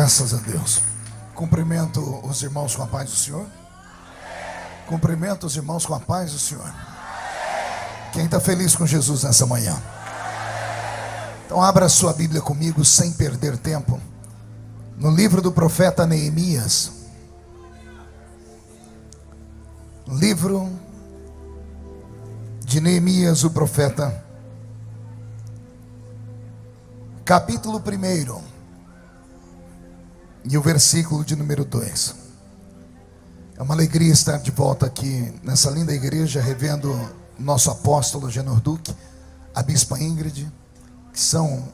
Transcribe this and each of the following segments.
Graças a Deus. Cumprimento os irmãos com a paz do Senhor. Cumprimento os irmãos com a paz do Senhor. Quem está feliz com Jesus nessa manhã? Então abra sua Bíblia comigo sem perder tempo. No livro do profeta Neemias. Livro de Neemias, o profeta. Capítulo 1. E o versículo de número 2. É uma alegria estar de volta aqui nessa linda igreja, revendo nosso apóstolo Genor Duque, a bispa Ingrid, que são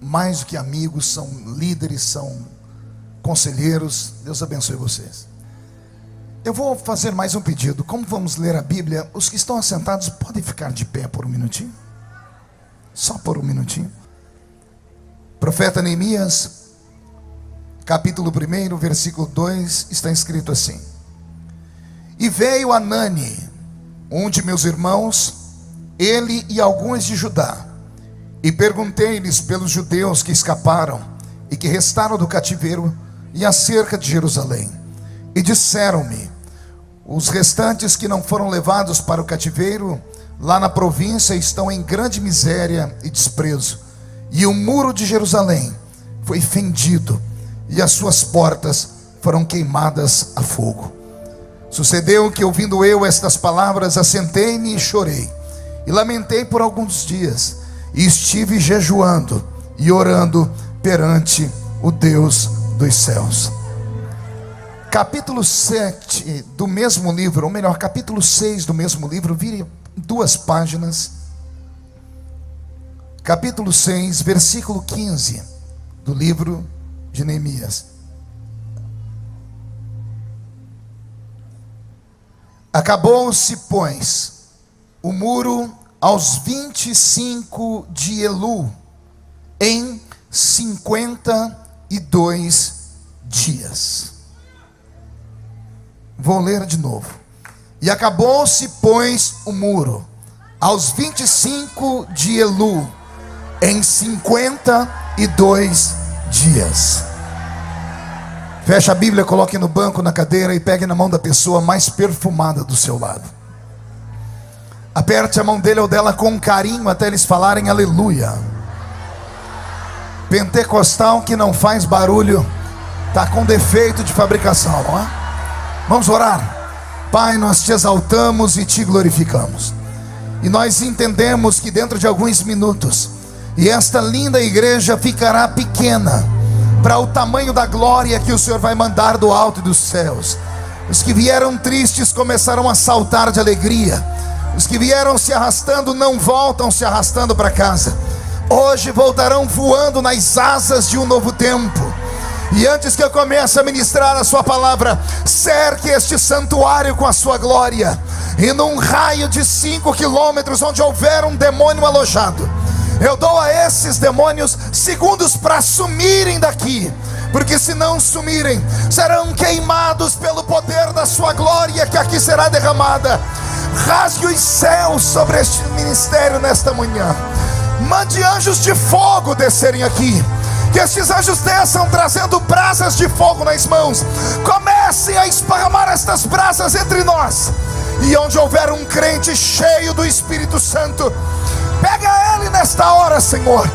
mais do que amigos, são líderes, são conselheiros. Deus abençoe vocês. Eu vou fazer mais um pedido. Como vamos ler a Bíblia, os que estão assentados podem ficar de pé por um minutinho? Só por um minutinho. Profeta Neemias, capítulo 1, versículo 2, está escrito assim: E veio Anani, um de meus irmãos, ele e alguns de Judá, e perguntei-lhes pelos judeus que escaparam e que restaram do cativeiro e acerca de Jerusalém. E disseram-me: os restantes que não foram levados para o cativeiro lá na província estão em grande miséria e desprezo, e o muro de Jerusalém foi fendido e as suas portas foram queimadas a fogo. Sucedeu que, ouvindo eu estas palavras, assentei-me e chorei, e lamentei por alguns dias, e estive jejuando e orando perante o Deus dos céus. Capítulo 7 do mesmo livro, ou melhor, capítulo 6 do mesmo livro, vire 2 páginas. Capítulo 6, versículo 15 do livro de Neemias. Acabou-se, pois, o muro aos 25 de Elu, em 52 dias. Vou ler de novo. E acabou-se, pois, o muro aos 25 de Elu, em 52 dias. Feche a Bíblia, coloque no banco, na cadeira, e pegue na mão da pessoa mais perfumada do seu lado. Aperte a mão dele ou dela com carinho até eles falarem aleluia. Pentecostal que não faz barulho está com defeito de fabricação, não é? Vamos orar. Pai, nós te exaltamos e te glorificamos, e nós entendemos que dentro de alguns minutos, e esta linda igreja ficará pequena para o tamanho da glória que o Senhor vai mandar do alto dos céus. Os que vieram tristes começaram a saltar de alegria. Os que vieram se arrastando não voltam se arrastando para casa. Hoje voltarão voando nas asas de um novo tempo. E antes que eu comece a ministrar a sua palavra, cerque este santuário com a sua glória, e num raio de 5 quilômetros onde houver um demônio alojado, eu dou a esses demônios segundos para sumirem daqui, porque se não sumirem, serão queimados pelo poder da sua glória que aqui será derramada. Rasgue os céus sobre este ministério nesta manhã. Mande anjos de fogo descerem aqui. Que estes anjos desçam trazendo brasas de fogo nas mãos. Comecem a esparramar estas brasas entre nós. E onde houver um crente cheio do Espírito Santo, pega ele nesta hora, Senhor.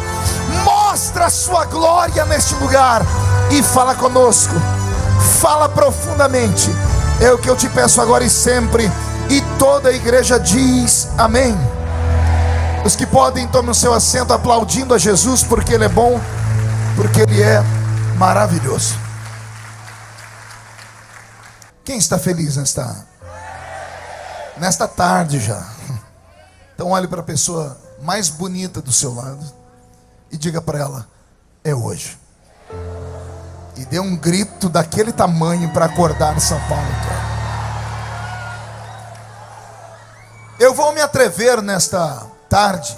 Mostra a sua glória neste lugar e fala conosco. Fala profundamente. É o que eu te peço agora e sempre. E toda a igreja diz amém. Os que podem, tomem o seu assento aplaudindo a Jesus, porque Ele é bom, porque Ele é maravilhoso. Quem está feliz nesta tarde já? Então olhe para a pessoa mais bonita do seu lado e diga para ela: é hoje. E dê um grito daquele tamanho para acordar São Paulo todo. Eu vou me atrever nesta tarde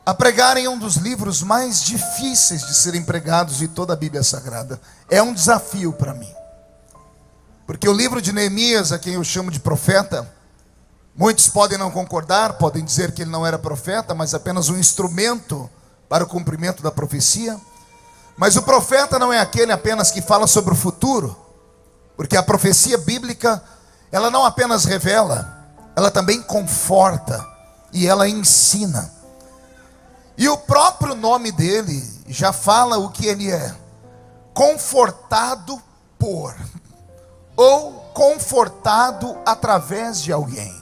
a pregar em um dos livros mais difíceis de serem pregados de toda a Bíblia Sagrada. É um desafio para mim, porque o livro de Neemias, a quem eu chamo de profeta, muitos podem não concordar, podem dizer que ele não era profeta, mas apenas um instrumento para o cumprimento da profecia. Mas o profeta não é aquele apenas que fala sobre o futuro, porque a profecia bíblica, ela não apenas revela, ela também conforta e ela ensina. E o próprio nome dele já fala o que ele é: confortado por, ou confortado através de alguém.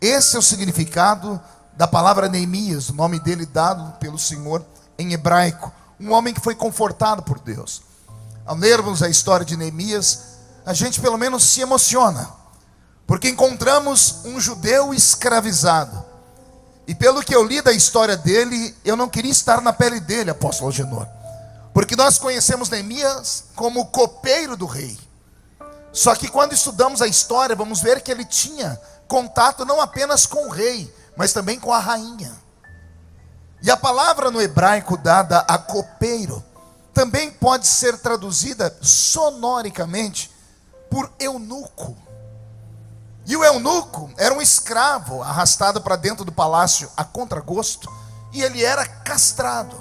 Esse é o significado da palavra Neemias, o nome dele dado pelo Senhor em hebraico. Um homem que foi confortado por Deus. Ao lermos a história de Neemias, a gente pelo menos se emociona, porque encontramos um judeu escravizado. E pelo que eu li da história dele, eu não queria estar na pele dele, apóstolo Agenor, porque nós conhecemos Neemias como o copeiro do rei. Só que quando estudamos a história, vamos ver que ele tinha contato não apenas com o rei, mas também com a rainha. E a palavra no hebraico dada a copeiro também pode ser traduzida sonoricamente por eunuco. E o eunuco era um escravo arrastado para dentro do palácio a contragosto, e ele era castrado,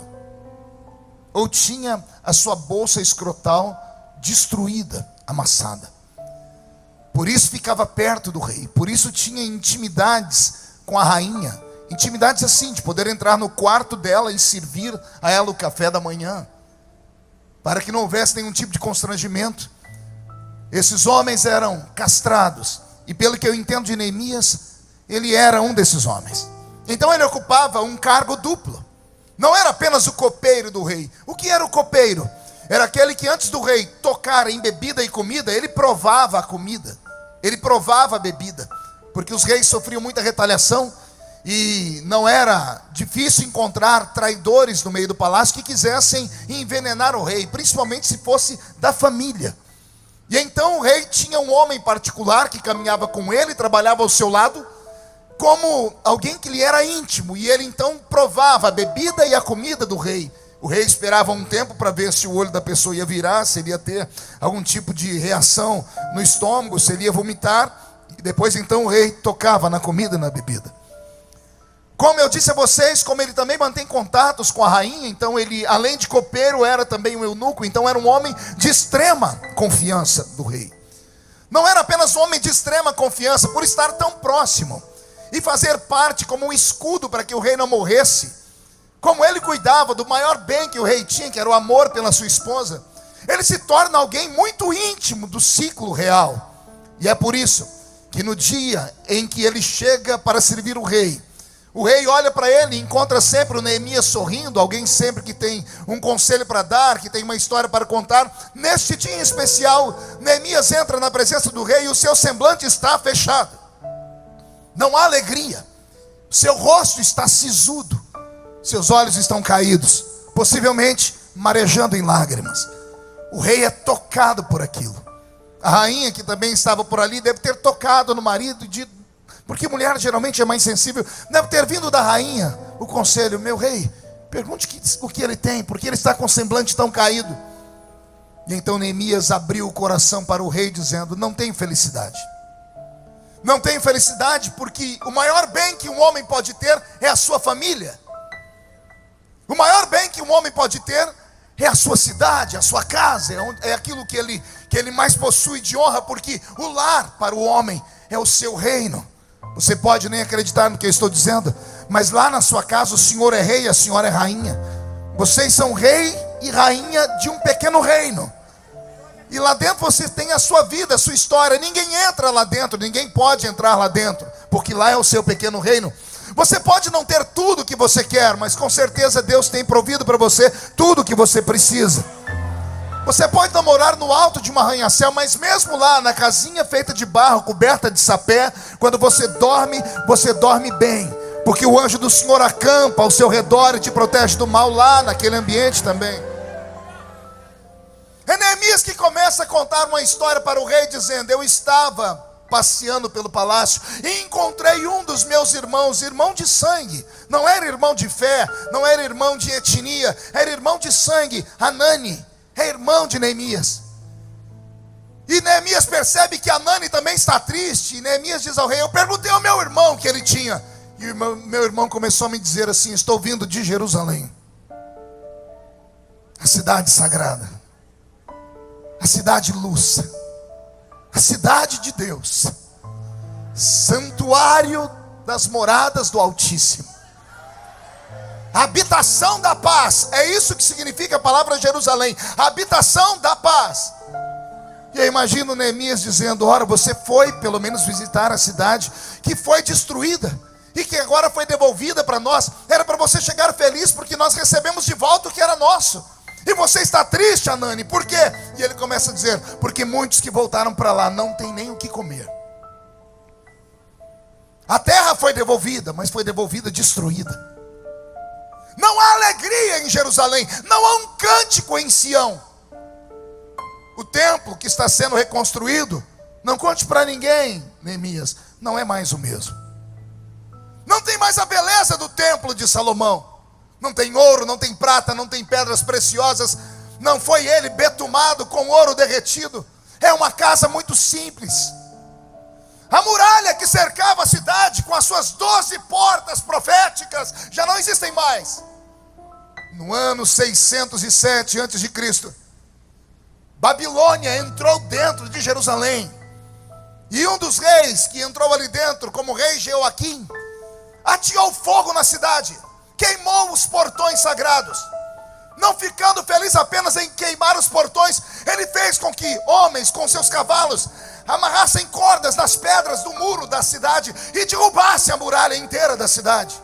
ou tinha a sua bolsa escrotal destruída, amassada. Por isso ficava perto do rei, por isso tinha intimidades com a rainha, intimidades assim, de poder entrar no quarto dela e servir a ela o café da manhã, para que não houvesse nenhum tipo de constrangimento. Esses homens eram castrados, e pelo que eu entendo de Neemias, ele era um desses homens. Então ele ocupava um cargo duplo. Não era apenas o copeiro do rei. O que era o copeiro? Era aquele que antes do rei tocar em bebida e comida, ele provava a comida, ele provava a bebida, porque os reis sofriam muita retaliação, e não era difícil encontrar traidores no meio do palácio que quisessem envenenar o rei, principalmente se fosse da família. E então o rei tinha um homem particular que caminhava com ele, trabalhava ao seu lado, como alguém que lhe era íntimo, e ele então provava a bebida e a comida do rei. O rei esperava um tempo para ver se o olho da pessoa ia virar, se ele ia ter algum tipo de reação no estômago, se ele ia vomitar, e depois então o rei tocava na comida e na bebida. Como eu disse a vocês, como ele também mantém contatos com a rainha, então ele, além de copeiro, era também um eunuco, então era um homem de extrema confiança do rei. Não era apenas um homem de extrema confiança por estar tão próximo e fazer parte como um escudo para que o rei não morresse. Como ele cuidava do maior bem que o rei tinha, que era o amor pela sua esposa, ele se torna alguém muito íntimo do ciclo real. E é por isso que no dia em que ele chega para servir o rei olha para ele e encontra sempre o Neemias sorrindo, alguém sempre que tem um conselho para dar, que tem uma história para contar. Neste dia em especial, Neemias entra na presença do rei e o seu semblante está fechado. Não há alegria, seu rosto está sisudo, seus olhos estão caídos, possivelmente marejando em lágrimas. O rei é tocado por aquilo. A rainha, que também estava por ali, deve ter tocado no marido e dito, porque mulher geralmente é mais sensível, deve ter vindo da rainha o conselho: meu rei, pergunte o que ele tem, porque ele está com o semblante tão caído. E então Neemias abriu o coração para o rei, dizendo: não tenho felicidade. Não tenho felicidade porque o maior bem que um homem pode ter é a sua família. O maior bem que um homem pode ter é a sua cidade, a sua casa, é aquilo que ele mais possui de honra, porque o lar para o homem é o seu reino. Você pode nem acreditar no que eu estou dizendo, mas lá na sua casa o senhor é rei e a senhora é rainha. Vocês são rei e rainha de um pequeno reino, e lá dentro você tem a sua vida, a sua história. Ninguém entra lá dentro, ninguém pode entrar lá dentro, porque lá é o seu pequeno reino. Você pode não ter tudo o que você quer, mas com certeza Deus tem provido para você tudo o que você precisa. Você pode não morar no alto de um arranha-céu, mas mesmo lá na casinha feita de barro, coberta de sapé, quando você dorme bem, porque o anjo do Senhor acampa ao seu redor e te protege do mal lá naquele ambiente também. É Neemias que começa a contar uma história para o rei, dizendo: eu estava passeando pelo palácio e encontrei um dos meus irmãos, irmão de sangue. Não era irmão de fé, não era irmão de etnia, era irmão de sangue. Hanani é irmão de Neemias. E Neemias percebe que Hanani também está triste. E Neemias diz ao rei: eu perguntei ao meu irmão o que ele tinha. E meu irmão começou a me dizer assim: estou vindo de Jerusalém. A a cidade sagrada, a cidade luz, a cidade de Deus, santuário das moradas do Altíssimo, a habitação da paz. É isso que significa a palavra Jerusalém, a habitação da paz. E eu imagino Neemias dizendo: ora, você foi pelo menos visitar a cidade que foi destruída e que agora foi devolvida para nós. Era para você chegar feliz porque nós recebemos de volta o que era nosso. E você está triste, Hanani, por quê? E ele começa a dizer: porque muitos que voltaram para lá não têm nem o que comer. A terra foi devolvida, mas foi devolvida destruída. Não há alegria em Jerusalém, não há um cântico em Sião. O templo que está sendo reconstruído, não conte para ninguém, Neemias, não é mais o mesmo. Não tem mais a beleza do templo de Salomão. Não tem ouro, não tem prata, não tem pedras preciosas. Não foi ele betumado com ouro derretido. É uma casa muito simples. A muralha que cercava a cidade com as suas 12 portas proféticas já não existem mais. No ano 607 a.C., Babilônia entrou dentro de Jerusalém. E um dos reis que entrou ali dentro, como rei Jeoaquim, ateou fogo na cidade, queimou os portões sagrados. Não ficando feliz apenas em queimar os portões, ele fez com que homens com seus cavalos amarrassem cordas nas pedras do muro da cidade e derrubassem a muralha inteira da cidade.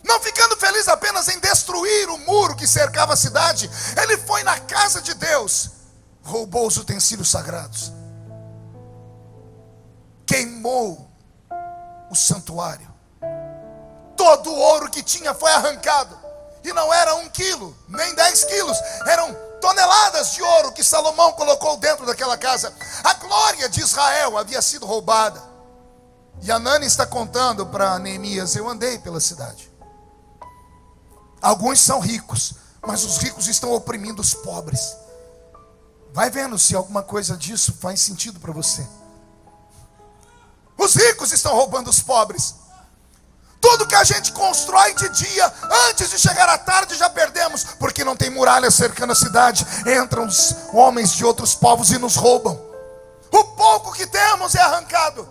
Não ficando feliz apenas em destruir o muro que cercava a cidade, ele foi na casa de Deus, roubou os utensílios sagrados, queimou o santuário. Todo o ouro que tinha foi arrancado. E não era 1 quilo, nem 10 quilos. Eram toneladas de ouro que Salomão colocou dentro daquela casa. A glória de Israel havia sido roubada. E Hanani está contando para Neemias: eu andei pela cidade. Alguns são ricos, mas os ricos estão oprimindo os pobres. Vai vendo se alguma coisa disso faz sentido para você. Os ricos estão roubando os pobres. Tudo que a gente constrói de dia, antes de chegar à tarde já perdemos, porque não tem muralha cercando a cidade. Entram os homens de outros povos e nos roubam. O pouco que temos é arrancado.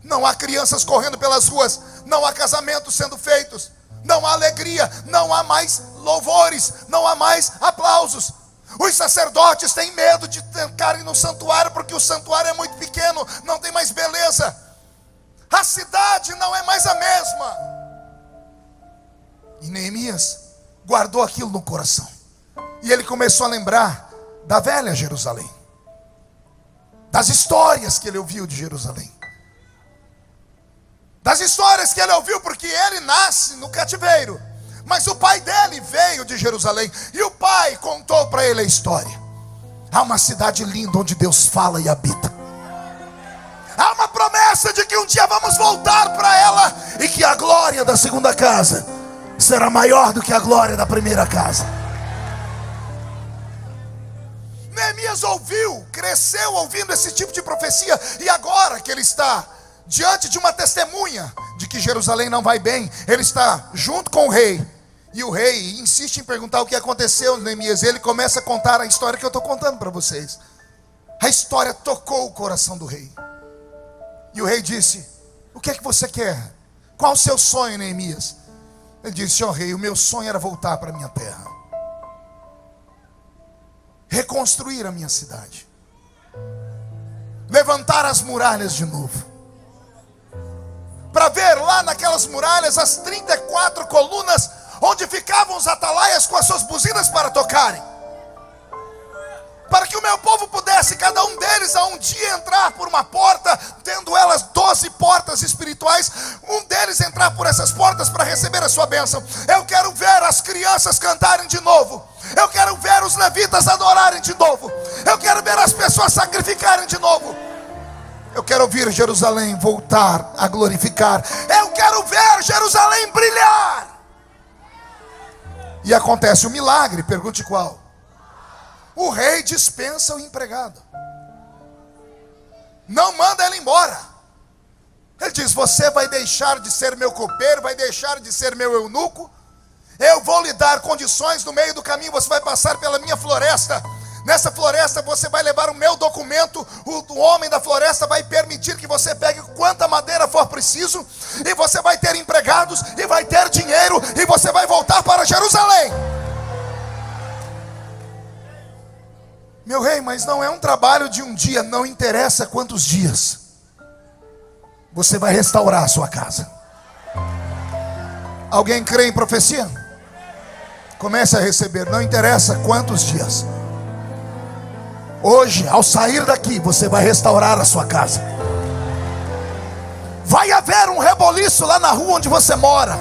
Não há crianças correndo pelas ruas, não há casamentos sendo feitos, não há alegria, não há mais louvores, não há mais aplausos. Os sacerdotes têm medo de entrarem no santuário, porque o santuário é muito pequeno, não tem mais beleza. A cidade não é mais a mesma. E Neemias guardou aquilo no coração. E ele começou a lembrar da velha Jerusalém, das histórias que ele ouviu de Jerusalém, das histórias que ele ouviu, porque ele nasce no cativeiro, mas o pai dele veio de Jerusalém, e o pai contou para ele a história. Há uma cidade linda onde Deus fala e habita. Há uma promessa de que um dia vamos voltar para ela, e que a glória da segunda casa será maior do que a glória da primeira casa. Neemias ouviu, cresceu ouvindo esse tipo de profecia, e agora que ele está diante de uma testemunha de que Jerusalém não vai bem, ele está junto com o rei, e o rei insiste em perguntar o que aconteceu, Neemias. Ele começa a contar a história que eu estou contando para vocês. A história tocou o coração do rei, e o rei disse: o que é que você quer? Qual o seu sonho, Neemias? Ele disse: ó rei, o meu sonho era voltar para a minha terra, reconstruir a minha cidade, levantar as muralhas de novo, para ver lá naquelas muralhas as 34 colunas onde ficavam os atalaias com as suas buzinas para tocarem, para que o meu povo pudesse, cada um deles, a um dia entrar por uma porta, tendo elas 12 portas espirituais, um deles entrar por essas portas para receber a sua bênção. Eu quero ver as crianças cantarem de novo, eu quero ver os levitas adorarem de novo, eu quero ver as pessoas sacrificarem de novo, eu quero ouvir Jerusalém voltar a glorificar, eu quero ver Jerusalém brilhar. E acontece um milagre, pergunte qual? O rei dispensa o empregado, não manda ele embora. Ele diz: você vai deixar de ser meu copeiro, vai deixar de ser meu eunuco, Eu vou lhe dar condições no meio do caminho. Você vai passar pela minha floresta. Nessa floresta você vai levar o meu documento. O homem da floresta vai permitir que você pegue quanta madeira for preciso. E você vai ter empregados, e vai ter dinheiro, e você vai voltar para Jerusalém. Meu rei, mas não é um trabalho de um dia. Não interessa quantos dias. Você vai restaurar a sua casa. Alguém crê em profecia? Comece a receber. Não interessa quantos dias. Hoje, ao sair daqui, você vai restaurar a sua casa. Vai haver um reboliço lá na rua onde você mora.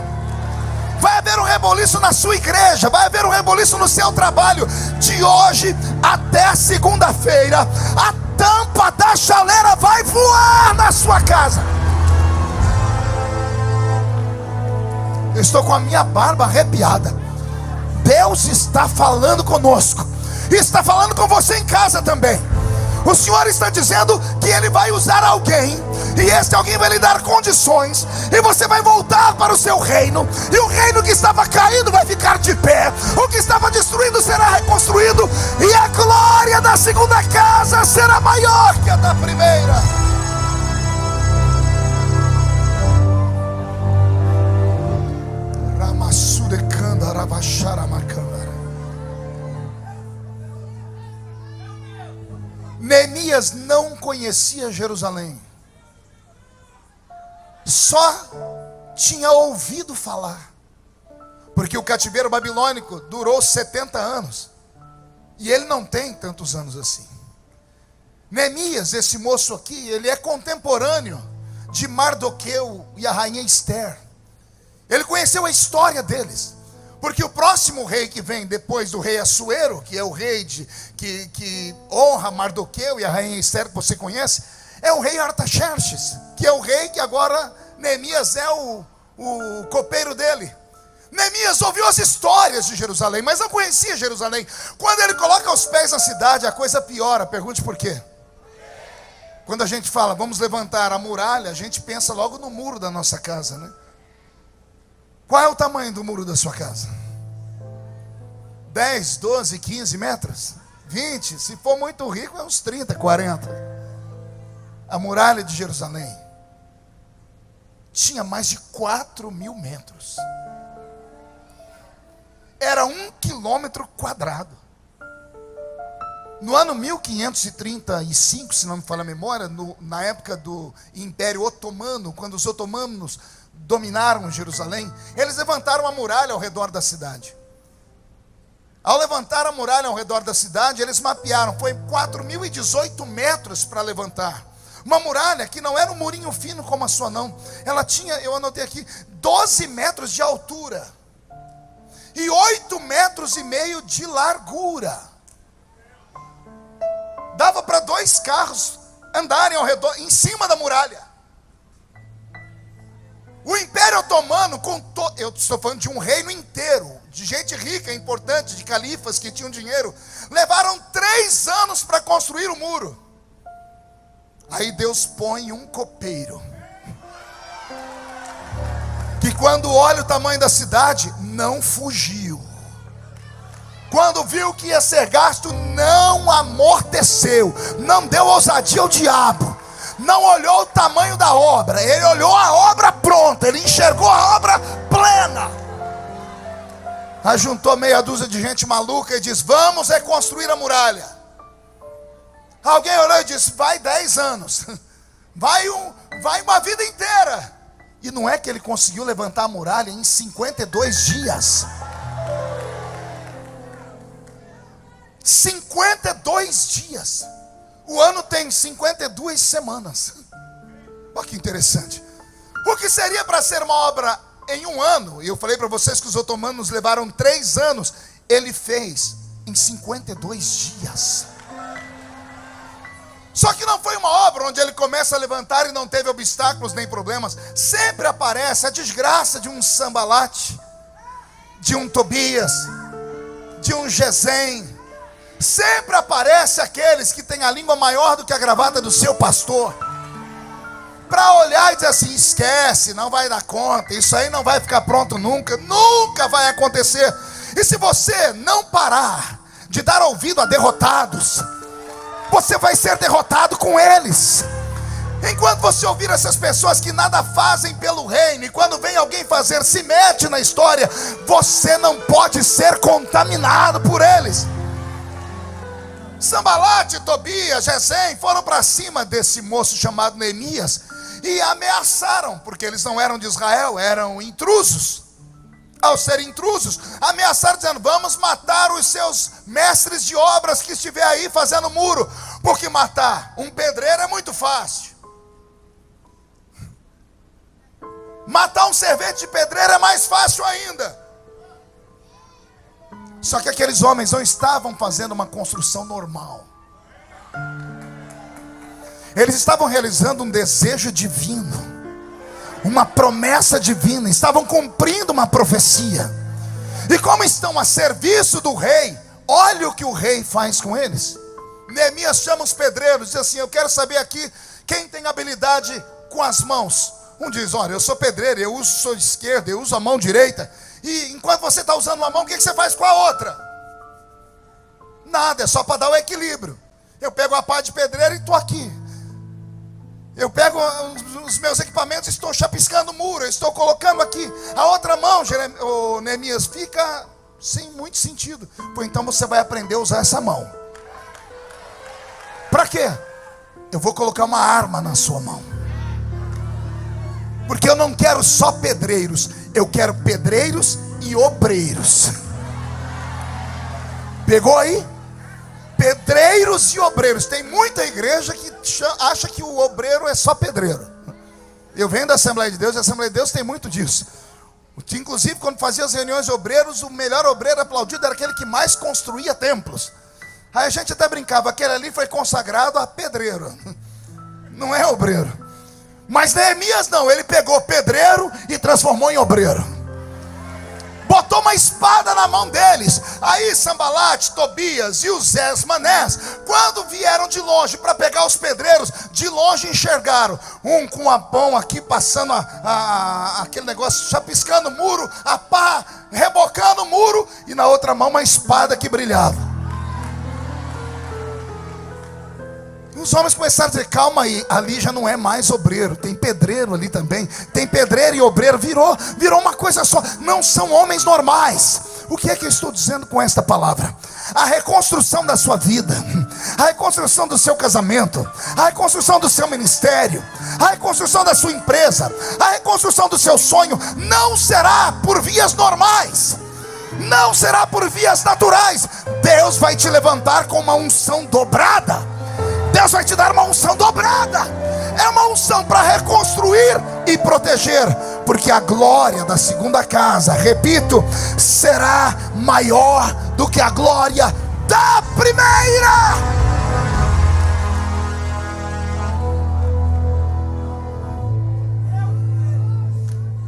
Vai haver um reboliço na sua igreja. Vai haver um reboliço no seu trabalho. De hoje até segunda-feira, a tampa da chaleira vai voar na sua casa. Eu estou com a minha barba arrepiada. Deus está falando conosco. E está falando com você em casa também. O Senhor está dizendo que Ele vai usar alguém, e este alguém vai lhe dar condições, e você vai voltar para o seu reino. E o reino que estava caído vai ficar de pé. O que estava destruído será reconstruído. E a glória da segunda casa será maior que a da primeira. Ramassurekanda Ravacharamakanda. Neemias não conhecia Jerusalém. Só tinha ouvido falar. Porque o cativeiro babilônico durou 70 anos. E ele não tem tantos anos assim. Neemias, esse moço aqui, ele é contemporâneo de Mardoqueu e a rainha Esther. Ele conheceu a história deles. Porque o próximo rei que vem depois do rei Assuero, que é o rei que honra Mardoqueu e a rainha Esther, que você conhece, é o rei Artaxerxes, que é o rei que agora Neemias é o copeiro dele. Neemias ouviu as histórias de Jerusalém, mas não conhecia Jerusalém. Quando ele coloca os pés na cidade, a coisa piora. Pergunte por quê. Quando a gente fala, vamos levantar a muralha, a gente pensa logo no muro da nossa casa, né? Qual é o tamanho do muro da sua casa? 10, 12, 15 metros? 20? Se for muito rico, é uns 30, 40. A muralha de Jerusalém tinha mais de 4.000 metros. Era 1 quilômetro quadrado. No ano 1535, se não me falha a memória, na época do Império Otomano, quando os otomanos dominaram Jerusalém, eles levantaram a muralha ao redor da cidade. Ao levantar a muralha ao redor da cidade, eles mapearam, foi 4.018 metros para levantar. Uma muralha que não era um murinho fino como a sua não. Ela tinha, eu anotei aqui, 12 metros de altura. E 8,5 metros de largura. Dava para 2 carros andarem ao redor, em cima da muralha. O Império Otomano, eu estou falando de um reino inteiro, de gente rica, importante, de califas que tinham dinheiro, levaram 3 anos para construir o muro. Aí Deus põe um copeiro, que quando olha o tamanho da cidade, não fugiu. Quando viu que ia ser gasto, não amorteceu, não deu ousadia ao diabo. Não olhou o tamanho da obra, ele olhou a obra pronta, ele enxergou a obra plena. Aí juntou meia dúzia de gente maluca e disse, vamos reconstruir a muralha. Alguém olhou e disse, vai 10 anos, vai uma vida inteira. E não é que ele conseguiu levantar a muralha em 52 dias. 52 dias. O ano tem 52 semanas. Olha que interessante. O que seria para ser uma obra em um ano, e eu falei para vocês que os otomanos levaram 3 anos, ele fez em 52 dias. Só que não foi uma obra onde ele começa a levantar e não teve obstáculos nem problemas. Sempre aparece a desgraça de um Sambalate, de um Tobias, de um Gesem. Sempre aparece aqueles que têm a língua maior do que a gravata do seu pastor, para olhar e dizer assim: esquece, não vai dar conta, isso aí não vai ficar pronto nunca, nunca vai acontecer. E se você não parar de dar ouvido a derrotados, você vai ser derrotado com eles. Enquanto você ouvir essas pessoas que nada fazem pelo reino, e quando vem alguém fazer, se mete na história, você não pode ser contaminado por eles. Sambalate, Tobias, Gesem foram para cima desse moço chamado Neemias e ameaçaram, porque eles não eram de Israel, eram intrusos. Ao serem intrusos, ameaçaram dizendo: vamos matar os seus mestres de obras que estiver aí fazendo muro, porque matar um pedreiro é muito fácil. Matar um servente de pedreiro é mais fácil ainda. Só que aqueles homens não estavam fazendo uma construção normal. Eles estavam realizando um desejo divino, uma promessa divina. Estavam cumprindo uma profecia. E como estão a serviço do rei, olha o que o rei faz com eles. Neemias chama os pedreiros e diz assim: eu quero saber aqui quem tem habilidade com as mãos. Um diz: olha, eu sou pedreiro, eu uso a sua esquerda, eu uso a mão direita. E enquanto você está usando uma mão, o que você faz com a outra? Nada, é só para dar o equilíbrio. Eu pego a pá de pedreiro e estou aqui. Eu pego os meus equipamentos e estou chapiscando o muro, eu estou colocando aqui. A outra mão, Neemias, fica sem muito sentido. Pois então você vai aprender a usar essa mão. Para quê? Eu vou colocar uma arma na sua mão. Porque eu não quero só pedreiros, eu quero pedreiros e obreiros. Pegou aí? Pedreiros e obreiros. Tem muita igreja que acha que o obreiro é só pedreiro. Eu venho da Assembleia de Deus, e a Assembleia de Deus tem muito disso. Inclusive, quando fazia as reuniões de obreiros, o melhor obreiro aplaudido era aquele que mais construía templos. Aí a gente até brincava: aquele ali foi consagrado a pedreiro, não é obreiro. Mas Neemias não, ele pegou pedreiro e transformou em obreiro. Botou uma espada na mão deles. Aí Sambalate, Tobias e os Manés, quando vieram de longe para pegar os pedreiros, de longe enxergaram um com a mão aqui passando aquele negócio, chapiscando o muro, a pá, rebocando o muro, e na outra mão uma espada que brilhava. Os homens começaram a dizer: calma aí, ali já não é mais obreiro, tem pedreiro ali também, tem pedreiro e obreiro, virou uma coisa só, não são homens normais. O que é que eu estou dizendo com esta palavra? A reconstrução da sua vida, a reconstrução do seu casamento, a reconstrução do seu ministério, a reconstrução da sua empresa, a reconstrução do seu sonho, não será por vias normais, não será por vias naturais. Deus vai te levantar com uma unção dobrada. Deus vai te dar uma unção dobrada. É uma unção para reconstruir e proteger. Porque a glória da segunda casa, repito, será maior do que a glória da primeira.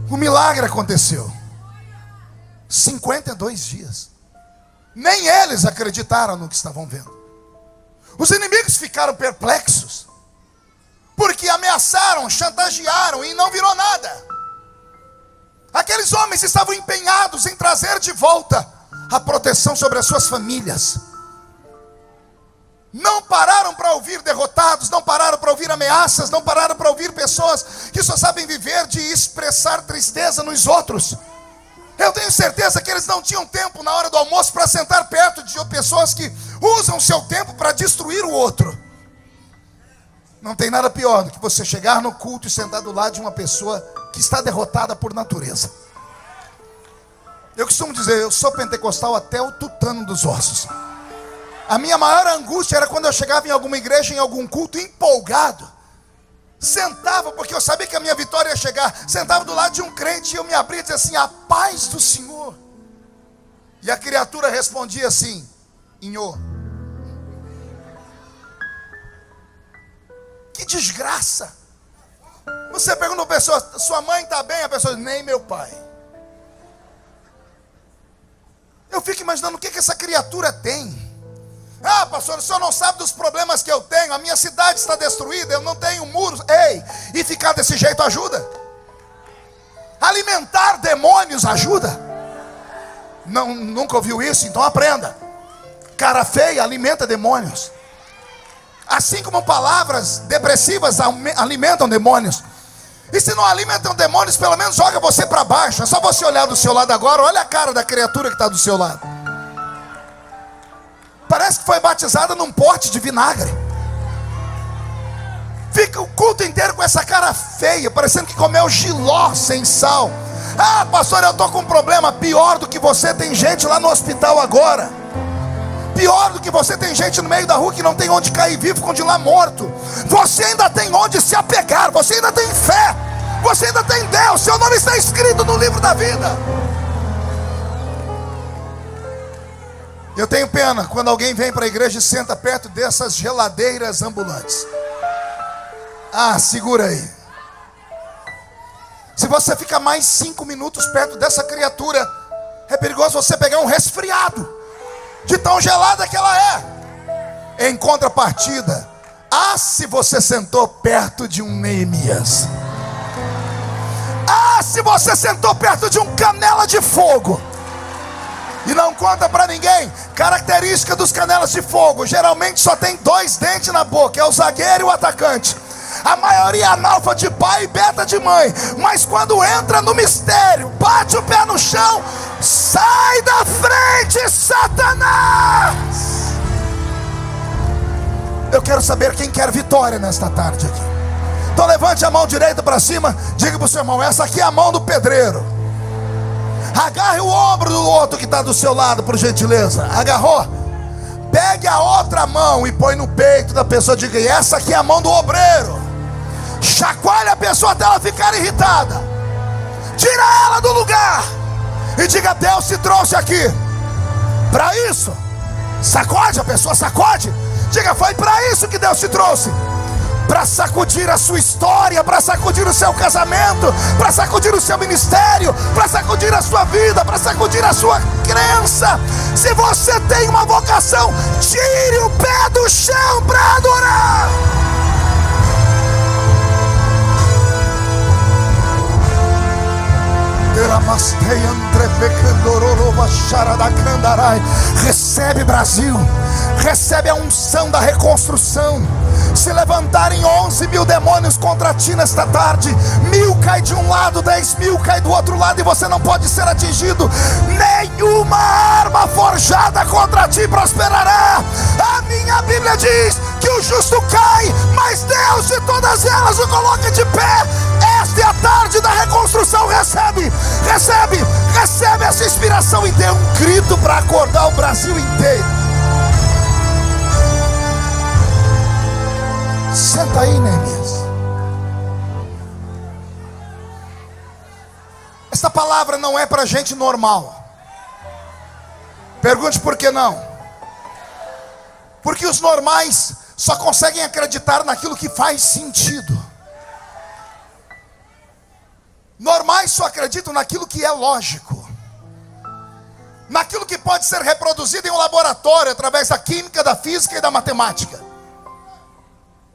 O milagre aconteceu. 52 dias. Nem eles acreditaram no que estavam vendo. Os inimigos ficaram perplexos, porque ameaçaram, chantagearam e não virou nada. Aqueles homens estavam empenhados em trazer de volta a proteção sobre as suas famílias. Não pararam para ouvir derrotados, não pararam para ouvir ameaças, não pararam para ouvir pessoas que só sabem viver de expressar tristeza nos outros. Eu tenho certeza que eles não tinham tempo na hora do almoço para sentar perto de pessoas que usam o seu tempo para destruir o outro. Não tem nada pior do que você chegar no culto e sentar do lado de uma pessoa que está derrotada por natureza. Eu costumo dizer: eu sou pentecostal até o tutano dos ossos. A minha maior angústia era quando eu chegava em alguma igreja, em algum culto, empolgado. Sentava, porque eu sabia que a minha vitória ia chegar. Sentava do lado de um crente e eu me abria e dizia assim: a paz do Senhor. E a criatura respondia assim: Inhô. Que desgraça. Você pergunta a pessoa: sua mãe está bem? A pessoa diz: nem meu pai. Eu fico imaginando o que essa criatura tem. Ah, pastor, o senhor não sabe dos problemas que eu tenho. A minha cidade está destruída, eu não tenho muros. Ei, e ficar desse jeito ajuda? Alimentar demônios ajuda? Não, nunca ouviu isso? Então aprenda. Cara feia alimenta demônios. Assim como palavras depressivas alimentam demônios. E se não alimentam demônios, pelo menos joga você para baixo. É só você olhar do seu lado agora. Olha a cara da criatura que está do seu lado. Parece que foi batizada num pote de vinagre. Fica o culto inteiro com essa cara feia, parecendo que comeu jiló sem sal. Ah, pastor, eu estou com um problema. Pior do que você, tem gente lá no hospital agora. Pior do que você, tem gente no meio da rua que não tem onde cair vivo, continuar morto. Você ainda tem onde se apegar. Você ainda tem fé. Você ainda tem Deus. Seu nome está escrito no livro da vida. Eu tenho pena quando alguém vem para a igreja e senta perto dessas geladeiras ambulantes. Ah, segura aí. Se você fica mais 5 minutos perto dessa criatura, é perigoso você pegar um resfriado, de tão gelada que ela é. Em contrapartida, se você sentou perto de um Neemias. Se você sentou perto de um canela de fogo. E não conta para ninguém. Característica dos canelas de fogo: geralmente só tem 2 dentes na boca. É o zagueiro e o atacante. A maioria é analfa de pai e beta de mãe. Mas quando entra no mistério, bate o pé no chão, sai da frente, Satanás. Eu quero saber quem quer vitória nesta tarde aqui. Então levante a mão direita para cima. Diga para o seu irmão: essa aqui é a mão do pedreiro. Agarre o ombro do outro que está do seu lado, por gentileza. Agarrou? Pegue a outra mão e põe no peito da pessoa. Diga: essa aqui é a mão do obreiro. Chacoalhe a pessoa até ela ficar irritada. Tira ela do lugar e diga: Deus te trouxe aqui para isso. Sacode a pessoa, sacode. Diga: foi para isso que Deus te trouxe. Para sacudir a sua história, para sacudir o seu casamento, para sacudir o seu ministério, para sacudir a sua vida, para sacudir a sua crença. Se você tem uma vocação, tire o pé do chão para adorar. Recebe, Brasil, recebe a unção da reconstrução. Se levantarem 11.000 demônios contra ti nesta tarde, 1.000 cai de um lado, 10.000 cai do outro lado, e você não pode ser atingido. Nenhuma arma forjada contra ti prosperará. A minha Bíblia diz que o justo cai, mas Deus de todas elas o coloca de pé. Esta é a tarde da reconstrução. Recebe, recebe, recebe essa inspiração e dê um grito para acordar o Brasil inteiro. Senta aí, Neemias. Esta palavra não é para gente normal. Pergunte por que não. Porque os normais só conseguem acreditar naquilo que faz sentido. Normais só acreditam naquilo que é lógico, naquilo que pode ser reproduzido em um laboratório através da química, da física e da matemática.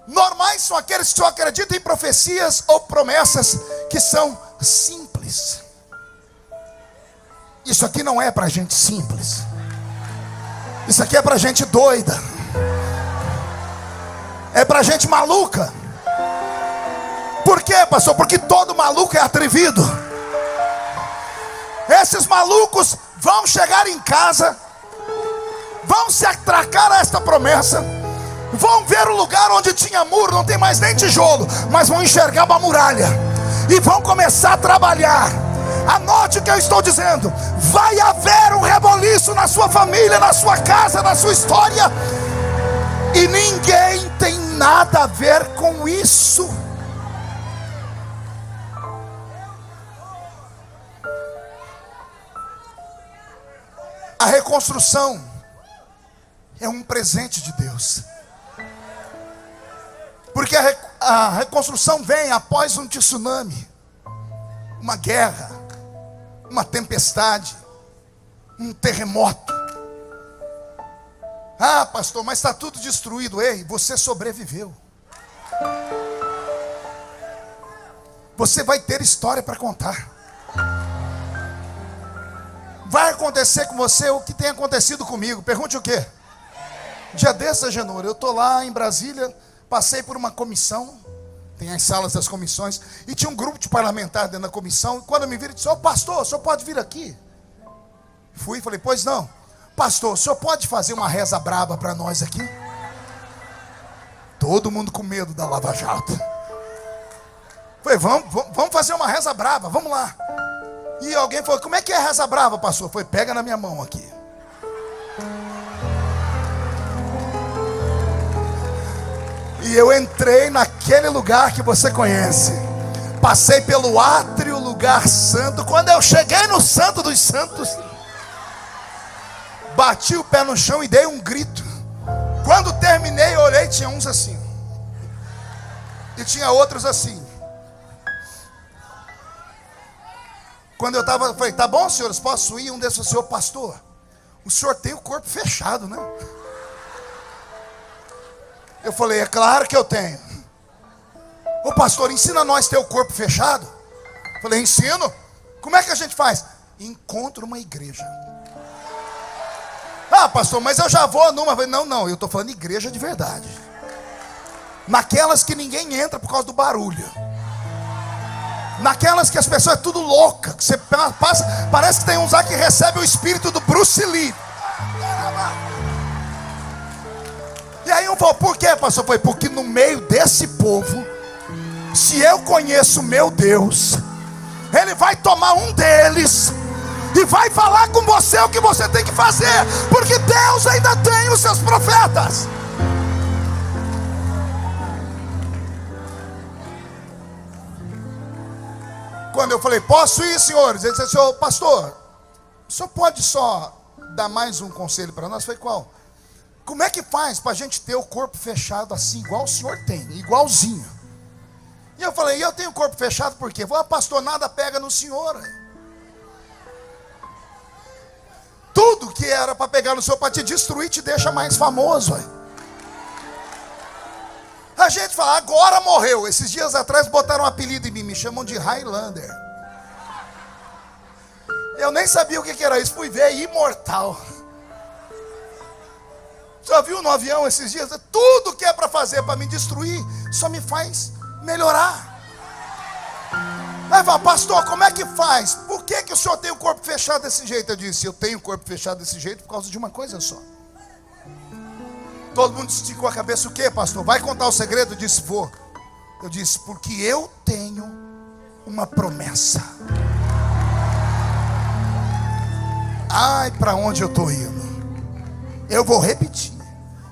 Normais são aqueles que só acreditam em profecias ou promessas que são simples. Isso aqui não é para gente simples. Isso aqui é para gente doida. É para gente maluca. Por quê, pastor? Porque todo maluco é atrevido. Esses malucos vão chegar em casa, vão se atracar a esta promessa, vão ver o lugar onde tinha muro, não tem mais nem tijolo, mas vão enxergar uma muralha e vão começar a trabalhar. Anote o que eu estou dizendo. Vai haver um reboliço na sua família, na sua casa, na sua história, e ninguém tem nada a ver com isso. A reconstrução é um presente de Deus. Porque a reconstrução vem após um tsunami, uma guerra, uma tempestade, um terremoto. Ah, pastor, mas está tudo destruído. Ei, você sobreviveu. Você vai ter história para contar. Vai acontecer com você o que tem acontecido comigo. Pergunte o quê? Dia desse, Agenor, eu estou lá em Brasília, passei por uma comissão, tem as salas das comissões, e tinha um grupo de parlamentares dentro da comissão, e quando eu me viram, disse: ô pastor, o senhor pode vir aqui? Fui e falei: pois não. Pastor, o senhor pode fazer uma reza braba para nós aqui? Todo mundo com medo da Lava Jato. Falei: vamos fazer uma reza brava, vamos lá. E alguém falou: como é que é a reza brava, pastor? Foi: pega na minha mão aqui. E eu entrei naquele lugar que você conhece. Passei pelo átrio, lugar santo. Quando eu cheguei no Santo dos Santos, bati o pé no chão e dei um grito. Quando terminei, eu olhei, tinha uns assim. E tinha outros assim. Quando eu estava, falei: tá bom, senhores, posso ir? Um desses falou: senhor pastor, o senhor tem o corpo fechado, né? Eu falei: é claro que eu tenho. Ô pastor, ensina nós a ter o corpo fechado. Eu falei: ensino. Como é que a gente faz? Encontra uma igreja. Ah, pastor, mas eu já vou numa. Eu falei: não, eu estou falando igreja de verdade. Naquelas que ninguém entra por causa do barulho. Naquelas que as pessoas é tudo louca, que você passa, parece que tem uns lá que recebe o espírito do Bruce Lee. E aí um falou: por quê, pastor? Foi: porque no meio desse povo, se eu conheço o meu Deus, Ele vai tomar um deles e vai falar com você o que você tem que fazer, porque Deus ainda tem os seus profetas. Quando eu falei: posso ir, senhores? Ele disse: senhor pastor, o senhor pode só dar mais um conselho para nós? Eu falei: qual? Como é que faz para a gente ter o corpo fechado assim, igual o senhor tem, igualzinho? E eu falei: e eu tenho o corpo fechado por quê? Ah, pastor, nada pega no senhor. Tudo que era para pegar no senhor, para te destruir, te deixa mais famoso. A gente fala: agora morreu. Esses dias atrás botaram um apelido em mim, me chamam de Highlander. Eu nem sabia o que era isso, fui ver: imortal. Já viu no avião esses dias? Tudo que é para fazer para me destruir, só me faz melhorar. Aí fala: pastor, como é que faz? Por que o senhor tem o corpo fechado desse jeito? Eu disse: eu tenho o corpo fechado desse jeito por causa de uma coisa só. Todo mundo esticou a cabeça: o que, pastor? Vai contar o segredo? Eu disse: vou. Eu disse: porque eu tenho uma promessa. Ai, para onde eu estou indo? Eu vou repetir.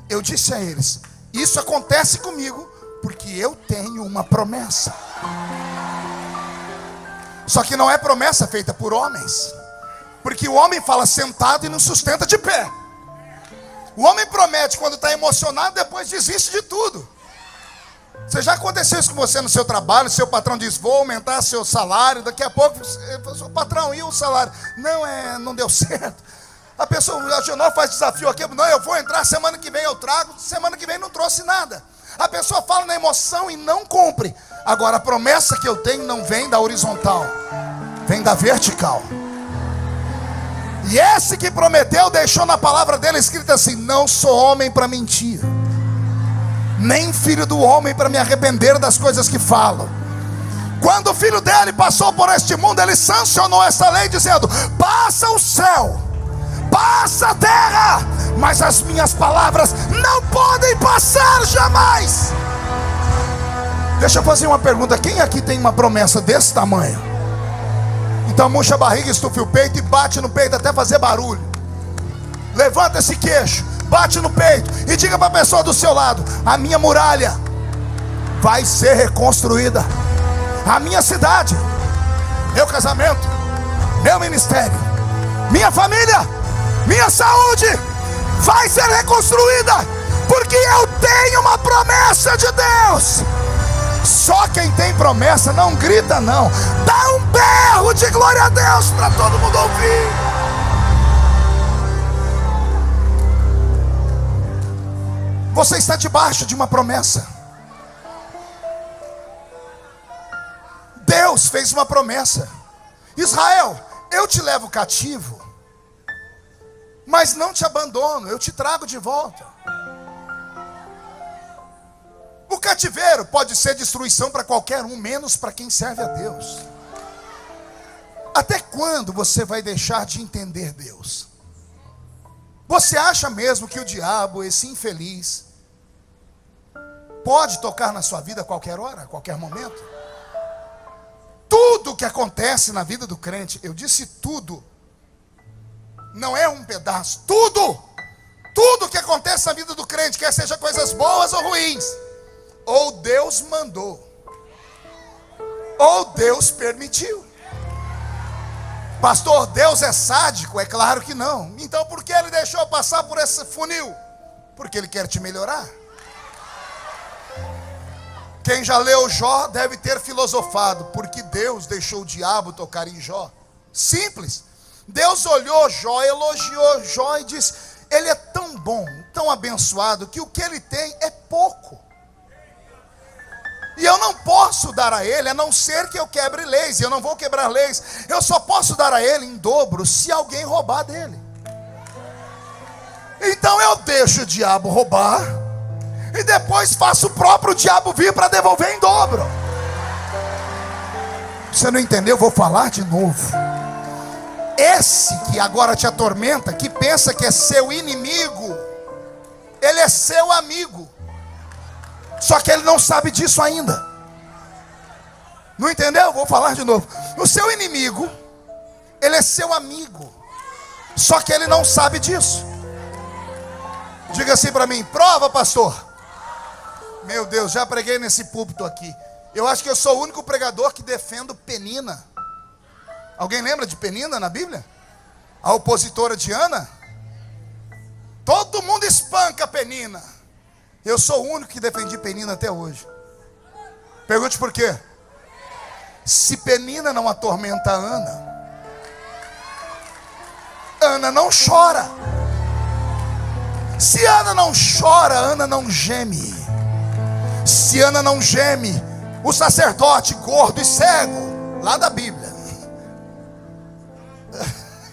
Eu disse a eles: isso acontece comigo porque eu tenho uma promessa. Só que não é promessa feita por homens, porque o homem fala sentado e não sustenta de pé. O homem promete quando está emocionado, depois desiste de tudo. Você já aconteceu isso com você no seu trabalho? Seu patrão diz: vou aumentar seu salário. Daqui a pouco, o patrão, e o salário? Não deu certo. A pessoa: a Genor faz desafio aqui. Não, eu vou entrar, semana que vem eu trago. Semana que vem não trouxe nada. A pessoa fala na emoção e não cumpre. Agora, a promessa que eu tenho não vem da horizontal, vem da vertical. E esse que prometeu deixou na palavra dele escrito assim: não sou homem para mentir, nem filho do homem para me arrepender das coisas que falo. Quando o filho dele passou por este mundo, ele sancionou essa lei dizendo: passa o céu, passa a terra, mas as minhas palavras não podem passar jamais. Deixa eu fazer uma pergunta: quem aqui tem uma promessa desse tamanho? Então murcha a barriga, estufa o peito e bate no peito até fazer barulho. Levanta esse queixo, bate no peito e diga para a pessoa do seu lado: a minha muralha vai ser reconstruída. A minha cidade, meu casamento, meu ministério, minha família, minha saúde vai ser reconstruída, porque eu tenho uma promessa de Deus. Só quem tem promessa não grita não. Dá um berro de glória a Deus para todo mundo ouvir. Você está debaixo de uma promessa. Deus fez uma promessa: Israel, eu te levo cativo, mas não te abandono, eu te trago de volta. O cativeiro pode ser destruição para qualquer um, menos para quem serve a Deus. Até quando você vai deixar de entender Deus? Você acha mesmo que o diabo, esse infeliz, pode tocar na sua vida a qualquer hora, a qualquer momento? Tudo que acontece na vida do crente, eu disse tudo, não é um pedaço, tudo que acontece na vida do crente, quer seja coisas boas ou ruins, ou Deus mandou, ou Deus permitiu. Pastor, Deus é sádico? É claro que não. Então por que Ele deixou passar por esse funil? Porque Ele quer te melhorar. Quem já leu Jó deve ter filosofado: porque Deus deixou o diabo tocar em Jó? Simples. Deus olhou Jó, elogiou Jó e disse: ele é tão bom, tão abençoado, que o que ele tem é pouco. E eu não posso dar a ele, a não ser que eu quebre leis. E eu não vou quebrar leis. Eu só posso dar a ele em dobro se alguém roubar dele. Então eu deixo o diabo roubar, e depois faço o próprio diabo vir para devolver em dobro. Você não entendeu? Eu vou falar de novo. Esse que agora te atormenta, que pensa que é seu inimigo, ele é seu amigo. Só que ele não sabe disso ainda. Não entendeu? Vou falar de novo. O seu inimigo, ele é seu amigo. Só que ele não sabe disso. Diga assim para mim: prova, pastor. Meu Deus, já preguei nesse púlpito aqui. Eu acho que eu sou o único pregador que defendo Penina. Alguém lembra de Penina na Bíblia? A opositora de Ana? Todo mundo espanca Penina. Eu sou o único que defendi Penina até hoje. Pergunte por quê? Se Penina não atormenta Ana, Ana não chora. Se Ana não chora, Ana não geme. Se Ana não geme, o sacerdote gordo e cego, lá da Bíblia,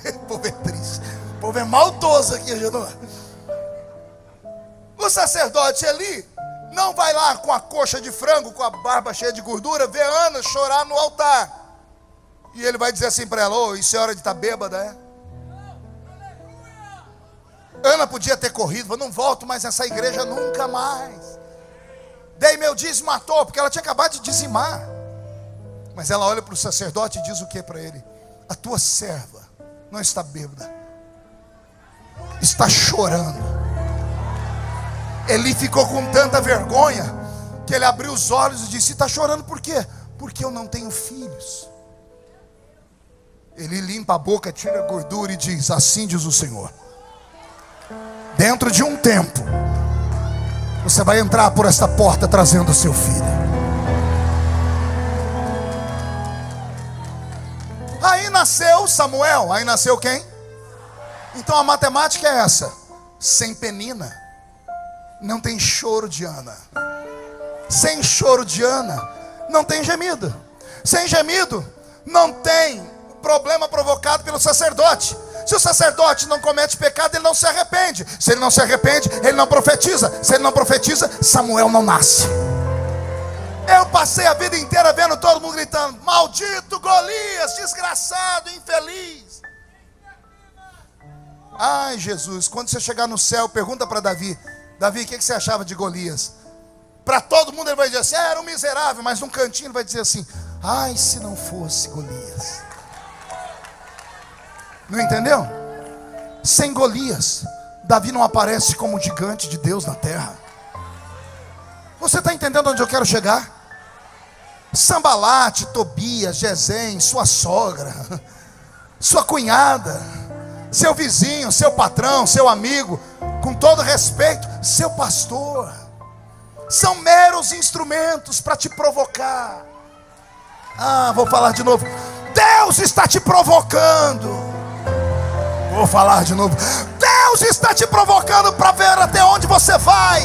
o povo é triste, o povo é maldoso aqui, Genô. O sacerdote ali não vai lá com a coxa de frango, com a barba cheia de gordura, ver Ana chorar no altar. E ele vai dizer assim para ela: ô, isso é hora de estar bêbada, é? Ana podia ter corrido, falou: não volto mais nessa igreja nunca mais. Dei meu dízimo à toa, porque ela tinha acabado de dizimar. Mas ela olha para o sacerdote e diz o que para ele? A tua serva não está bêbada, está chorando. Eli ficou com tanta vergonha que ele abriu os olhos e disse: está chorando por quê? Porque eu não tenho filhos. Ele limpa a boca, tira a gordura e diz: assim diz o Senhor, dentro de um tempo você vai entrar por esta porta trazendo o seu filho. Aí nasceu Samuel. Aí nasceu quem? Então a matemática é essa: sem Penina não tem choro de Ana. Sem choro de Ana não tem gemido. Sem gemido não tem problema provocado pelo sacerdote. Se o sacerdote não comete pecado, ele não se arrepende. Se ele não se arrepende, ele não profetiza. Se ele não profetiza, Samuel não nasce. Eu passei a vida inteira vendo todo mundo gritando: maldito Golias, desgraçado, infeliz. Ai, Jesus, quando você chegar no céu, pergunta para Davi: Davi, o que você achava de Golias? Para todo mundo ele vai dizer assim: era um miserável. Mas num cantinho ele vai dizer assim: ai, se não fosse Golias. Não entendeu? Sem Golias, Davi não aparece como um gigante de Deus na terra. Você está entendendo onde eu quero chegar? Sambalate, Tobias, Gesem, sua sogra, sua cunhada, seu vizinho, seu patrão, seu amigo, com todo respeito, seu pastor, são meros instrumentos para te provocar. Vou falar de novo. Deus está te provocando. Vou falar de novo. Deus está te provocando para ver até onde você vai,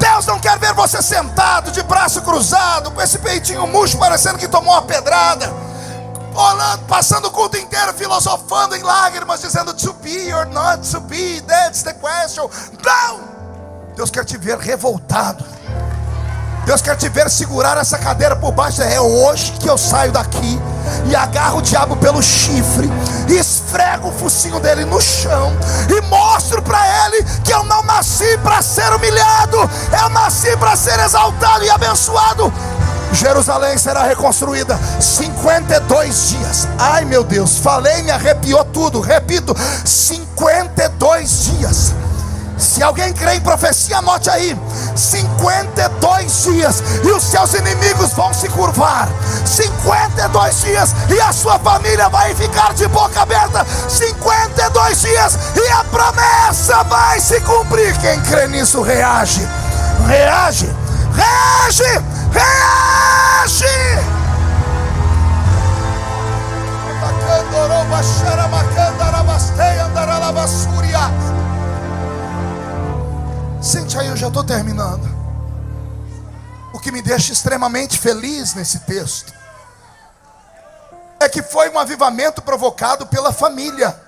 Deus não quer ver você sentado, de braço cruzado, com esse peitinho murcho, parecendo que tomou uma pedrada, olhando, passando o culto inteiro filosofando em lágrimas, dizendo to be or not to be, that's the question. Não! Deus quer te ver revoltado. Deus quer te ver segurar essa cadeira por baixo. É hoje que eu saio daqui e agarro o diabo pelo chifre, e esfrego o focinho dele no chão, e mostro para ele que eu não nasci para ser humilhado, eu nasci para ser exaltado e abençoado. Jerusalém será reconstruída 52 dias. Ai meu Deus, falei, me arrepiou tudo. Repito, 52 dias. Se alguém crê em profecia, anote aí: 52 dias e os seus inimigos vão se curvar. 52 dias e a sua família vai ficar de boca aberta. 52 dias e a promessa vai se cumprir. Quem crê nisso reage, reage, reage, reage. Sente aí, eu já estou terminando. O que me deixa extremamente feliz nesse texto é que foi um avivamento provocado pela família.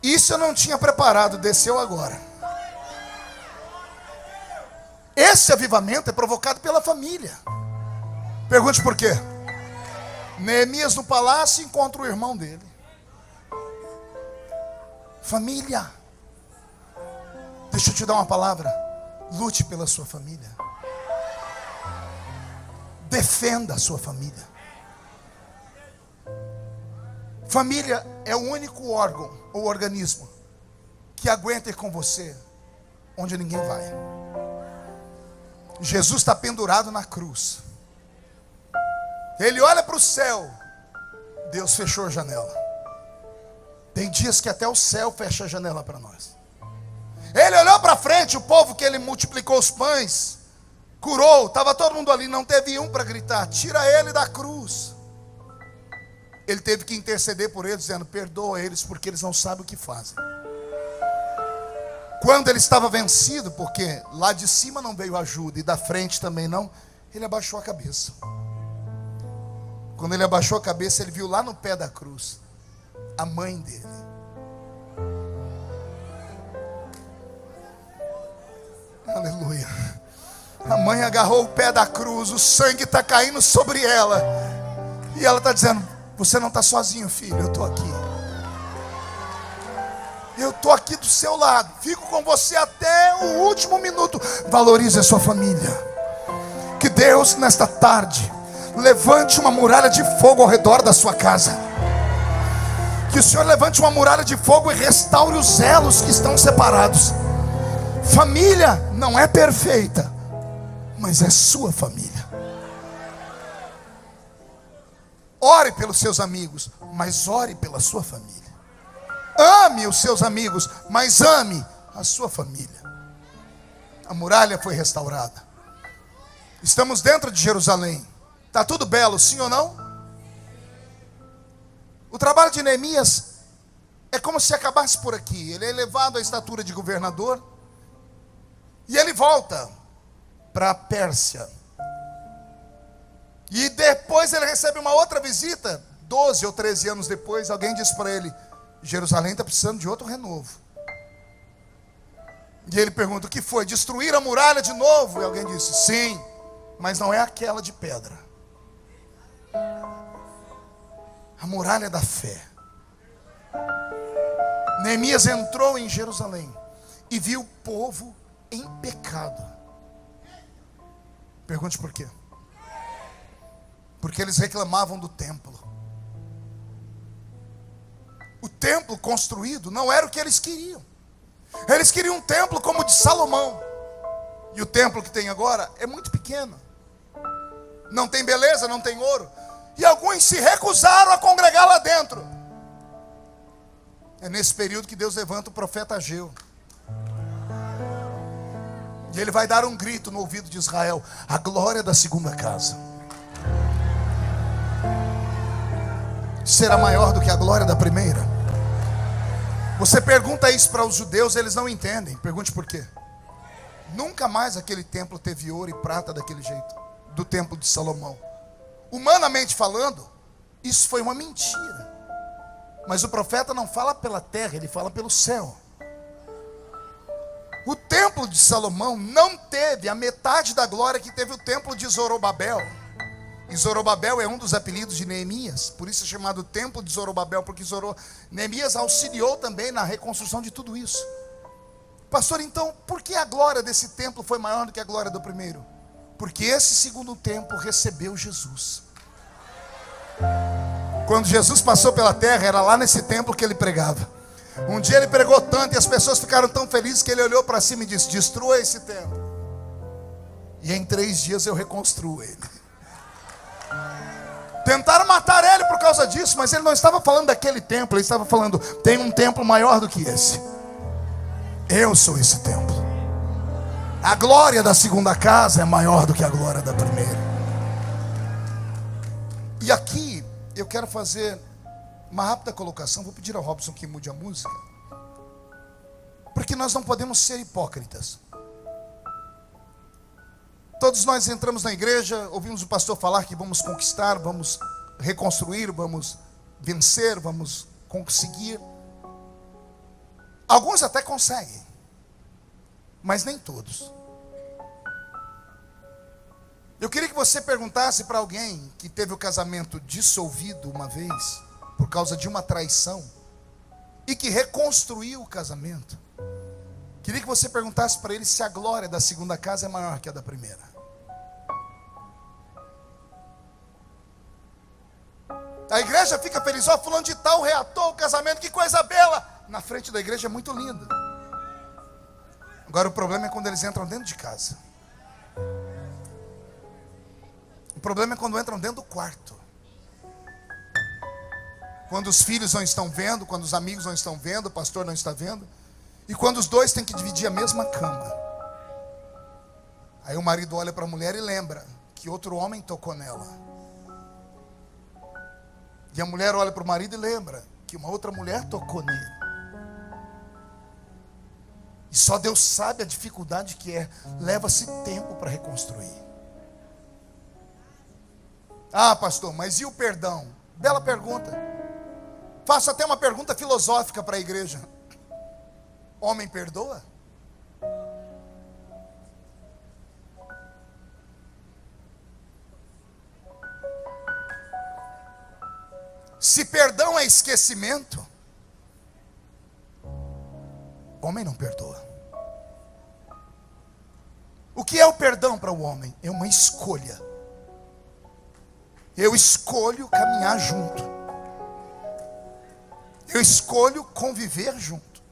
Isso eu não tinha preparado, desceu agora. Esse avivamento é provocado pela família. Pergunte por quê? Neemias no palácio encontra o irmão dele. Família. Deixa eu te dar uma palavra. Lute pela sua família. Defenda a sua família. Família é o único órgão ou organismo que aguenta ir com você onde ninguém vai. Jesus está pendurado na cruz. Ele olha para o céu. Deus fechou a janela. Tem dias que até o céu fecha a janela para nós. Ele olhou para frente, o povo que ele multiplicou os pães, curou, estava todo mundo ali, não teve um para gritar: tira ele da cruz. Ele teve que interceder por eles, dizendo: perdoa eles, porque eles não sabem o que fazem. Quando ele estava vencido, porque lá de cima não veio ajuda e da frente também não, ele abaixou a cabeça. Quando ele abaixou a cabeça, ele viu lá no pé da cruz a mãe dele. Aleluia. A mãe agarrou o pé da cruz, o sangue está caindo sobre ela, e ela está dizendo: você não está sozinho, filho, eu estou aqui. Eu estou aqui do seu lado, fico com você até o último minuto. Valorize a sua família. Que Deus nesta tarde levante uma muralha de fogo ao redor da sua casa. Que o Senhor levante uma muralha de fogo e restaure os elos que estão separados. Família não é perfeita, mas é sua família. Ore pelos seus amigos, mas ore pela sua família. Ame os seus amigos, mas ame a sua família. A muralha foi restaurada. Estamos dentro de Jerusalém. Está tudo belo, sim ou não? O trabalho de Neemias é como se acabasse por aqui. Ele é elevado à estatura de governador e ele volta para a Pérsia. E depois ele recebe uma outra visita. 12 ou 13 anos depois, alguém diz para ele: Jerusalém está precisando de outro renovo. E ele pergunta: o que foi? Destruir a muralha de novo? E alguém disse: sim, mas não é aquela de pedra. A muralha da fé. Neemias entrou em Jerusalém e viu o povo em pecado. Pergunte por quê? Porque eles reclamavam do templo. O templo construído não era o que eles queriam. Eles queriam um templo como o de Salomão. E o templo que tem agora é muito pequeno. Não tem beleza, não tem ouro. E alguns se recusaram a congregar lá dentro. É nesse período que Deus levanta o profeta Ageu. E ele vai dar um grito no ouvido de Israel: a glória da segunda casa será maior do que a glória da primeira. Você pergunta isso para os judeus, eles não entendem. Pergunte por quê. Nunca mais aquele templo teve ouro e prata daquele jeito, do templo de Salomão. Humanamente falando, isso foi uma mentira. Mas o profeta não fala pela terra, ele fala pelo céu. O templo de Salomão não teve a metade da glória que teve o templo de Zorobabel. E Zorobabel é um dos apelidos de Neemias, por isso é chamado templo de Zorobabel, porque Neemias auxiliou também na reconstrução de tudo isso. Pastor, então, por que a glória desse templo foi maior do que a glória do primeiro? Porque esse segundo templo recebeu Jesus. Quando Jesus passou pela terra, era lá nesse templo que ele pregava. Um dia ele pregou tanto e as pessoas ficaram tão felizes que ele olhou para cima e disse: destrua esse templo, e em 3 dias eu reconstruo ele. Tentaram matar ele por causa disso, mas ele não estava falando daquele templo, ele estava falando: tem um templo maior do que esse. Eu sou esse templo. A glória da segunda casa é maior do que a glória da primeira. E aqui eu quero fazer uma rápida colocação. Vou pedir ao Robson que mude a música, porque nós não podemos ser hipócritas. Todos nós entramos na igreja, ouvimos o pastor falar que vamos conquistar, vamos reconstruir, vamos vencer, vamos conseguir. Alguns até conseguem, mas nem todos. Eu queria que você perguntasse para alguém que teve o casamento dissolvido uma vez, por causa de uma traição, e que reconstruiu o casamento. Queria que você perguntasse para ele se a glória da segunda casa é maior que a da primeira. A igreja fica feliz: ó, fulano de tal reatou o casamento, que coisa bela. Na frente da igreja é muito lindo. Agora o problema é quando eles entram dentro de casa. O problema é quando entram dentro do quarto. Quando os filhos não estão vendo, quando os amigos não estão vendo, o pastor não está vendo, e quando os dois têm que dividir a mesma cama. Aí o marido olha para a mulher e lembra que outro homem tocou nela. E a mulher olha para o marido e lembra que uma outra mulher tocou nele. E só Deus sabe a dificuldade que é. Leva-se tempo para reconstruir. Ah, pastor, mas e o perdão? Bela pergunta. Faço até uma pergunta filosófica para a igreja: homem perdoa? Se perdão é esquecimento, homem não perdoa. O que é o perdão para o homem? É uma escolha. Eu escolho caminhar junto. Eu escolho conviver junto.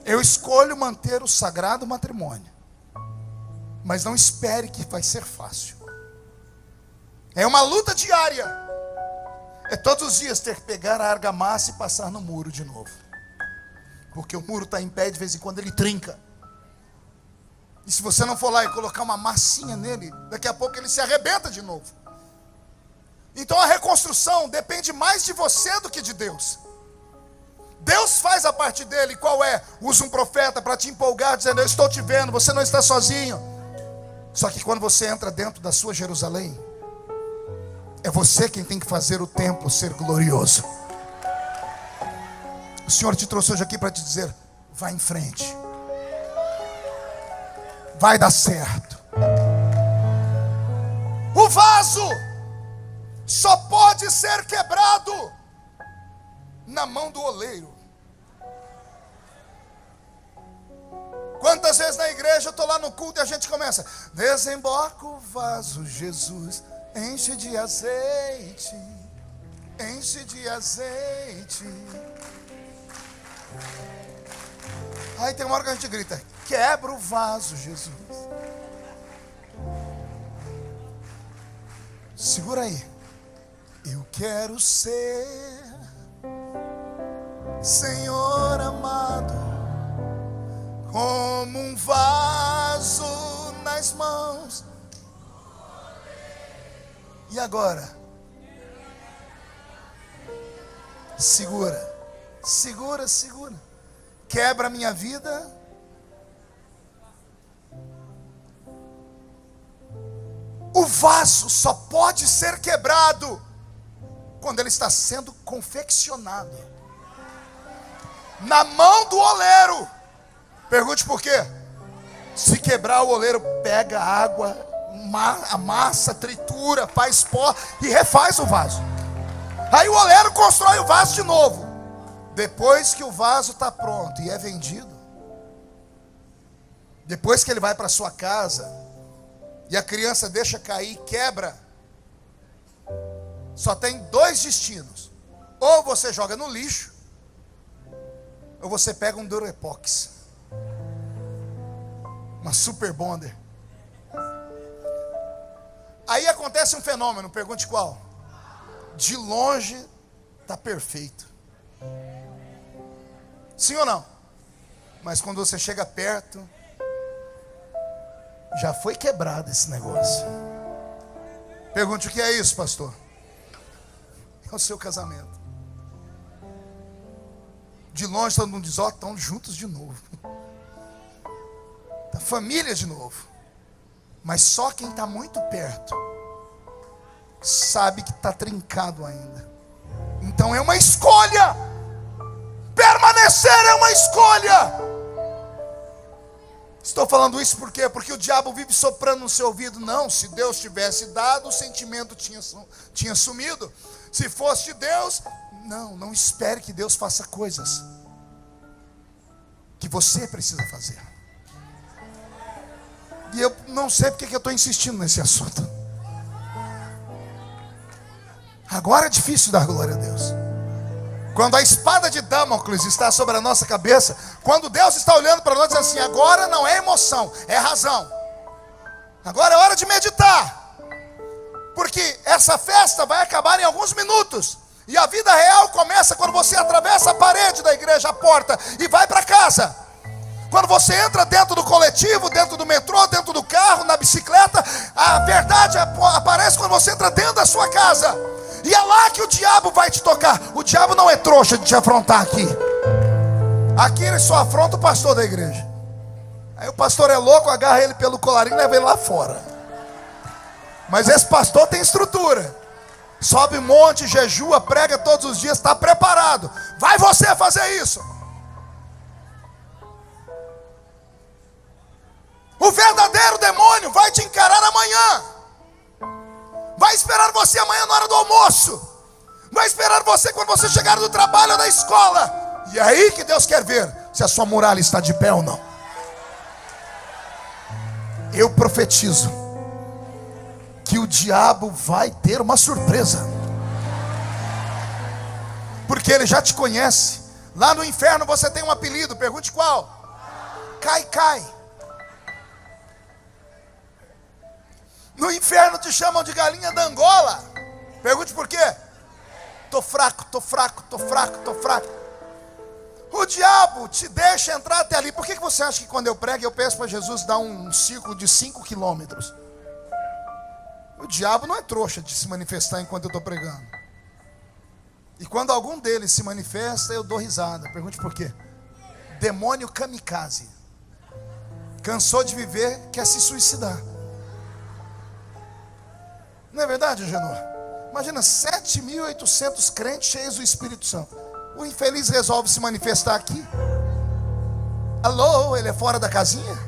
Eu escolho manter o sagrado matrimônio. Mas não espere que vai ser fácil. É uma luta diária. É todos os dias ter que pegar a argamassa e passar no muro de novo. Porque o muro está em pé, de vez em quando ele trinca. E se você não for lá e colocar uma massinha nele, daqui a pouco ele se arrebenta de novo. Então a reconstrução depende mais de você do que de Deus. Deus faz a parte dele. Qual é? Usa um profeta para te empolgar, dizendo: eu estou te vendo, você não está sozinho. Só que quando você entra dentro da sua Jerusalém, é você quem tem que fazer o templo ser glorioso. O Senhor te trouxe hoje aqui para te dizer: vai em frente, vai dar certo. O vaso só pode ser quebrado na mão do oleiro. Quantas vezes na igreja eu estou lá no culto e a gente começa: desemboca o vaso, Jesus, enche de azeite, enche de azeite. Aí tem uma hora que a gente grita: quebra o vaso, Jesus. Segura aí. Eu quero ser, Senhor amado, como um vaso nas mãos. E agora? Segura, segura, segura. Quebra a minha vida, O vaso só pode ser quebrado quando ele está sendo confeccionado na mão do oleiro. Pergunte por quê? Se quebrar, o oleiro pega a água, amassa, tritura, faz pó e refaz o vaso. Aí o oleiro constrói o vaso de novo. Depois que o vaso está pronto e é vendido, depois que ele vai para sua casa e a criança deixa cair e quebra, só tem dois destinos: ou você joga no lixo, ou você pega um Durepox, uma Super Bonder. Aí acontece um fenômeno, pergunte qual? De longe está perfeito. Sim ou não? Mas quando você chega perto, já foi quebrado esse negócio. Pergunte: o que é isso, pastor? É o seu casamento. De longe todo mundo diz: ó, estão juntos de novo. Tá família de novo. Mas só quem está muito perto sabe que está trincado ainda. Então é uma escolha. Permanecer é uma escolha. Estou falando isso por quê? Porque o diabo vive soprando no seu ouvido: não, se Deus tivesse dado, o sentimento tinha sumido. Se fosse de Deus, não espere que Deus faça coisas que você precisa fazer. E eu não sei porque que eu estou insistindo nesse assunto. Agora é difícil dar glória a Deus. Quando a espada de Damocles está sobre a nossa cabeça, quando Deus está olhando para nós e diz assim: agora não é emoção, é razão. Agora é hora de meditar. Porque essa festa vai acabar em alguns minutos. E a vida real começa quando você atravessa a parede da igreja, a porta, e vai para casa. Quando você entra dentro do coletivo, dentro do metrô, dentro do carro, na bicicleta, a verdade aparece quando você entra dentro da sua casa. E é lá que o diabo vai te tocar. O diabo não é trouxa de te afrontar aqui. Aqui ele só afronta o pastor da igreja. Aí o pastor é louco, agarra ele pelo colarinho e leva ele lá fora. Mas esse pastor tem estrutura. Sobe um monte, jejua, prega todos os dias, está preparado. Vai você fazer isso. O verdadeiro demônio vai te encarar amanhã. Vai esperar você amanhã na hora do almoço. Vai esperar você quando você chegar do trabalho ou da escola. E é aí que Deus quer ver se a sua muralha está de pé ou não. Eu profetizo que o diabo vai ter uma surpresa. Porque ele já te conhece. Lá no inferno você tem um apelido, pergunte qual? Cai. No inferno te chamam de galinha da Angola. Pergunte por quê? Tô fraco. O diabo te deixa entrar até ali. Por que você acha que quando eu prego eu peço para Jesus dar um círculo de 5 quilômetros? O diabo não é trouxa de se manifestar enquanto eu estou pregando. E quando algum deles se manifesta, eu dou risada. Pergunte por quê? Demônio kamikaze. Cansou de viver, quer se suicidar. Não é verdade, Genor? Imagina 7.800 crentes cheios do Espírito Santo. O infeliz resolve se manifestar aqui. Alô, ele é fora da casinha?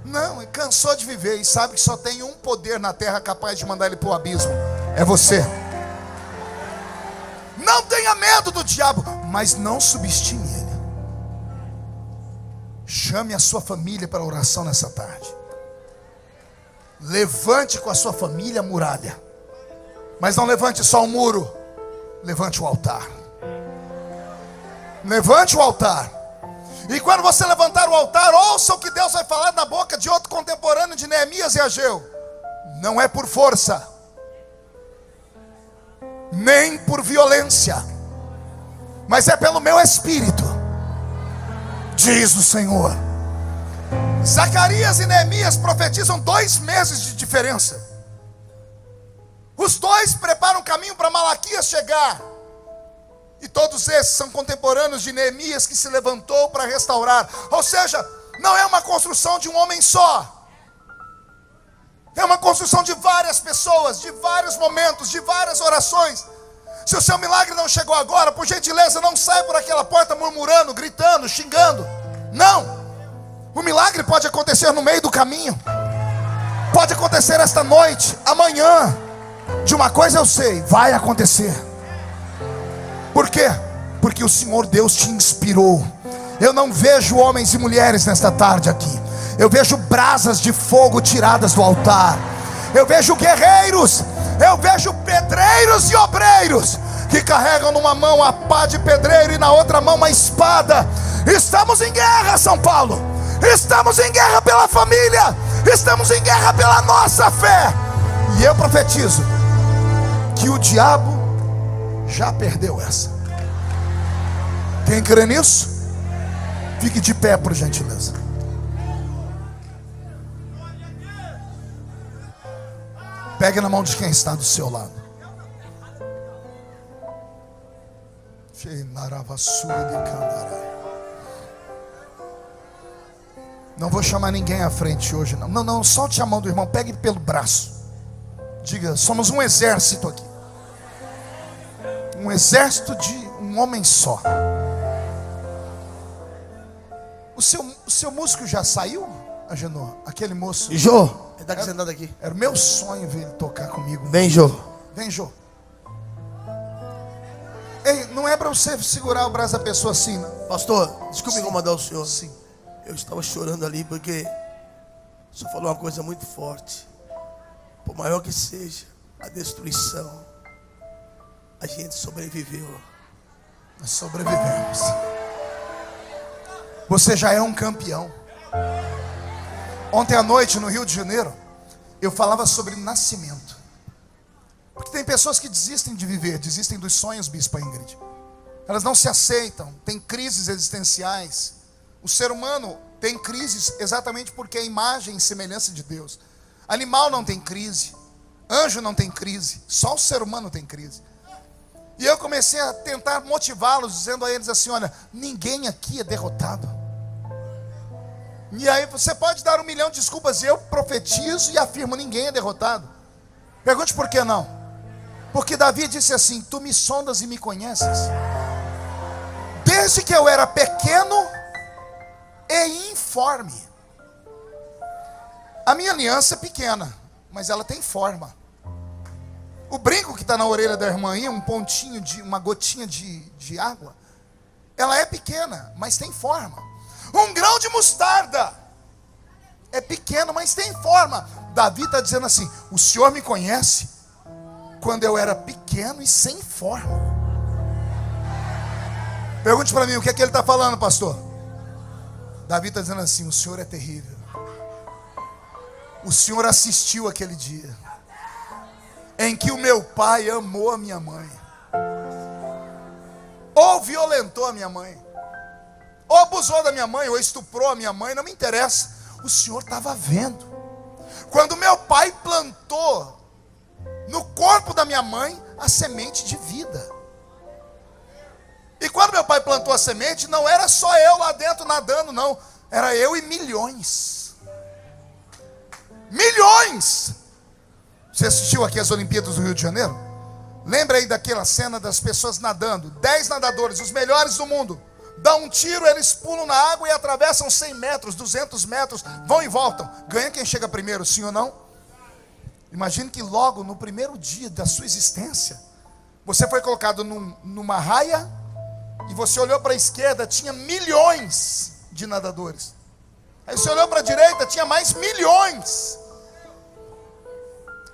Não, ele cansou de viver e sabe que só tem um poder na terra capaz de mandar ele para o abismo. É você. Não tenha medo do diabo, mas não subestime ele. Chame a sua família para a oração nessa tarde. Levante com a sua família a muralha. Mas não levante só o muro. Levante o altar. Levante o altar. E quando você levantar o altar, ouça o que Deus vai falar na boca de outro contemporâneo de Neemias e Ageu. Não é por força, nem por violência, mas é pelo meu espírito, diz o Senhor. Zacarias e Neemias profetizam 2 meses de diferença. Os dois preparam o caminho para Malaquias chegar. E todos esses são contemporâneos de Neemias, que se levantou para restaurar. Ou seja, não é uma construção de um homem só. É uma construção de várias pessoas, de vários momentos, de várias orações. Se o seu milagre não chegou agora, por gentileza, não saia por aquela porta murmurando, gritando, xingando. Não. O milagre pode acontecer no meio do caminho. Pode acontecer esta noite, amanhã. De uma coisa eu sei, vai acontecer. Por quê? Porque o Senhor Deus te inspirou. Eu não vejo homens e mulheres nesta tarde aqui. Eu vejo brasas de fogo tiradas do altar. Eu vejo guerreiros. Eu vejo pedreiros e obreiros que carregam numa mão a pá de pedreiro e na outra mão uma espada. Estamos em guerra, São Paulo. Estamos em guerra pela família. Estamos em guerra pela nossa fé. E eu profetizo que o diabo já perdeu essa. Quem crê nisso? Fique de pé, por gentileza. Pegue na mão de quem está do seu lado. Não vou chamar ninguém à frente hoje, não. Não, solte a mão do irmão, pegue pelo braço. Diga, somos um exército aqui. Um exército de um homem só. O seu músico já saiu, Agenor? Aquele moço. Jô, ele está sentado aqui. Era o meu sonho ver ele tocar comigo. Vem, Jô. Vem, Jô. Ei, não é para você segurar o braço da pessoa assim, não. Pastor, desculpe incomodar o senhor. Sim. Eu estava chorando ali porque o senhor falou uma coisa muito forte. Por maior que seja a destruição, a gente sobreviveu. Nós sobrevivemos. Você já é um campeão. Ontem à noite no Rio de Janeiro, eu falava sobre nascimento. Porque tem pessoas que desistem de viver, desistem dos sonhos, Bispa Ingrid. Elas não se aceitam, tem crises existenciais. O ser humano tem crises exatamente porque é imagem e semelhança de Deus. Animal não tem crise, anjo não tem crise, só o ser humano tem crise. E eu comecei a tentar motivá-los, dizendo a eles assim: olha, ninguém aqui é derrotado. E aí você pode dar 1 milhão de desculpas, eu profetizo e afirmo: ninguém é derrotado. Pergunte por que não. Porque Davi disse assim: tu me sondas e me conheces, desde que eu era pequeno e informe. A minha aliança é pequena, mas ela tem forma. O brinco que está na orelha da irmã aí, um pontinho, uma gotinha de água, ela é pequena, mas tem forma. Um grão de mostarda é pequeno, mas tem forma. Davi está dizendo assim: o Senhor me conhece quando eu era pequeno e sem forma. Pergunte para mim, o que é que ele está falando, pastor? Davi está dizendo assim: o Senhor é terrível. O Senhor assistiu aquele dia em que o meu pai amou a minha mãe, ou violentou a minha mãe, ou abusou da minha mãe, ou estuprou a minha mãe, não me interessa. O Senhor estava vendo. Quando meu pai plantou no corpo da minha mãe a semente de vida. E quando meu pai plantou a semente, não era só eu lá dentro nadando, não. Era eu e milhões. Milhões! Você assistiu aqui as Olimpíadas do Rio de Janeiro? Lembra aí daquela cena das pessoas nadando? 10 nadadores, os melhores do mundo. Dá um tiro, eles pulam na água e atravessam 100 metros, 200 metros, vão e voltam. Ganha quem chega primeiro, sim ou não? Imagine que logo no primeiro dia da sua existência, você foi colocado numa raia e você olhou para a esquerda, tinha milhões de nadadores. Aí você olhou para a direita, tinha mais milhões.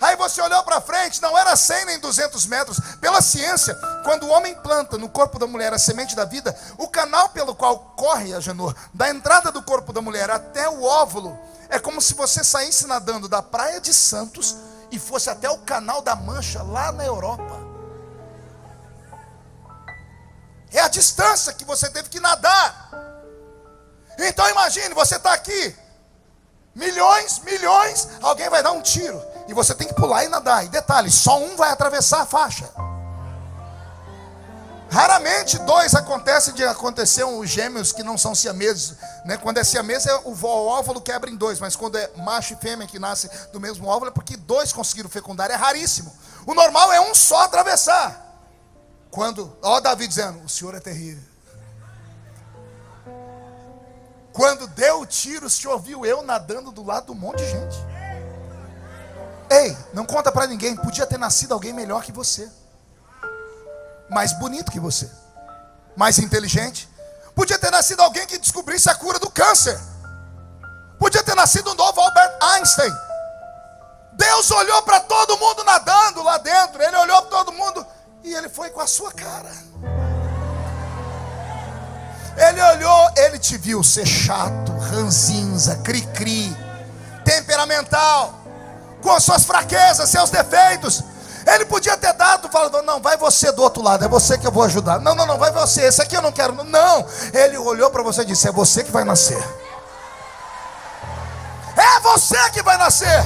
Aí você olhou para frente, não era 100 nem 200 metros. Pela ciência, quando o homem planta no corpo da mulher a semente da vida, o canal pelo qual corre, Agenor, da entrada do corpo da mulher até o óvulo, é como se você saísse nadando da Praia de Santos e fosse até o Canal da Mancha, lá na Europa. É a distância que você teve que nadar. Então imagine, você está aqui, milhões, alguém vai dar um tiro e você tem que pular e nadar. E detalhe, só um vai atravessar a faixa. Raramente dois acontecem de acontecer os gêmeos que não são siameses, né? Quando é siamês, o óvulo quebra em dois, mas quando é macho e fêmea que nascem do mesmo óvulo, é porque dois conseguiram fecundar, é raríssimo. O normal é um só atravessar. Quando, ó Davi dizendo, o Senhor é terrível. Quando deu o tiro, o Senhor viu eu nadando do lado de um monte de gente. Ei, não conta pra ninguém, podia ter nascido alguém melhor que você, mais bonito que você, mais inteligente. Podia ter nascido alguém que descobrisse a cura do câncer. Podia ter nascido um novo Albert Einstein. Deus olhou para todo mundo nadando lá dentro. Ele olhou para todo mundo e ele foi com a sua cara. Ele olhou, ele te viu ser chato, ranzinza, cri-cri, temperamental, com suas fraquezas, seus defeitos. Ele podia ter dado, falando, não, vai você do outro lado, é você que eu vou ajudar. Não, vai você, esse aqui eu não quero. Não, ele olhou para você e disse, é você que vai nascer. É você que vai nascer.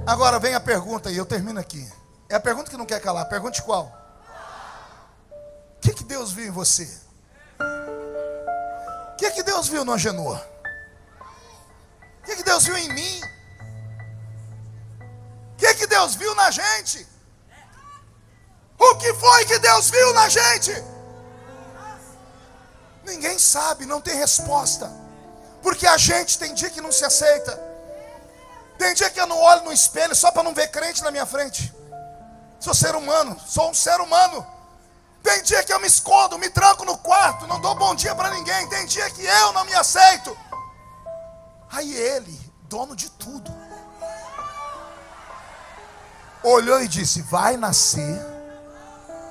Agora vem a pergunta e eu termino aqui. É a pergunta que não quer calar, pergunte qual? O que Deus viu em você? O que Deus viu no Agenor? O que Deus viu em mim? O que Deus viu na gente? O que foi que Deus viu na gente? Ninguém sabe, não tem resposta. Porque a gente tem dia que não se aceita. Tem dia que eu não olho no espelho só para não ver crente na minha frente. Sou ser humano, sou um ser humano. Tem dia que eu me escondo, me tranco no quarto, não dou bom dia para ninguém. Tem dia que eu não me aceito. Aí ele, dono de tudo, olhou e disse, vai nascer,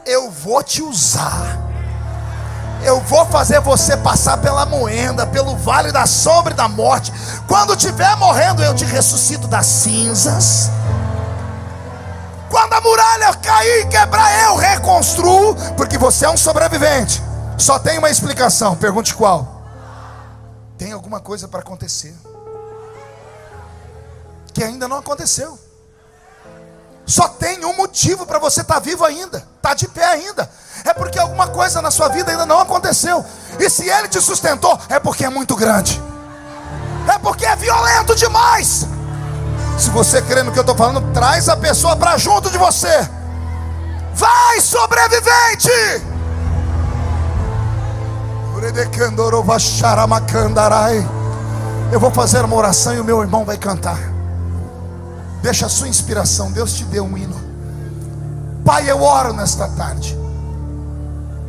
eu vou te usar, eu vou fazer você passar pela moenda, pelo vale da sombra e da morte. Quando estiver morrendo, eu te ressuscito das cinzas. Quando a muralha cair e quebrar, eu reconstruo, porque você é um sobrevivente. Só tem uma explicação, pergunte qual? Tem alguma coisa para acontecer que ainda não aconteceu. Só tem um motivo para você estar vivo ainda, estar de pé ainda. É porque alguma coisa na sua vida ainda não aconteceu. E se ele te sustentou, é porque é muito grande. É porque é violento demais. Se você crê no que eu estou falando, traz a pessoa para junto de você. Vai, sobrevivente! Eu vou fazer uma oração e o meu irmão vai cantar. Deixa a sua inspiração, Deus te deu um hino. Pai, eu oro nesta tarde.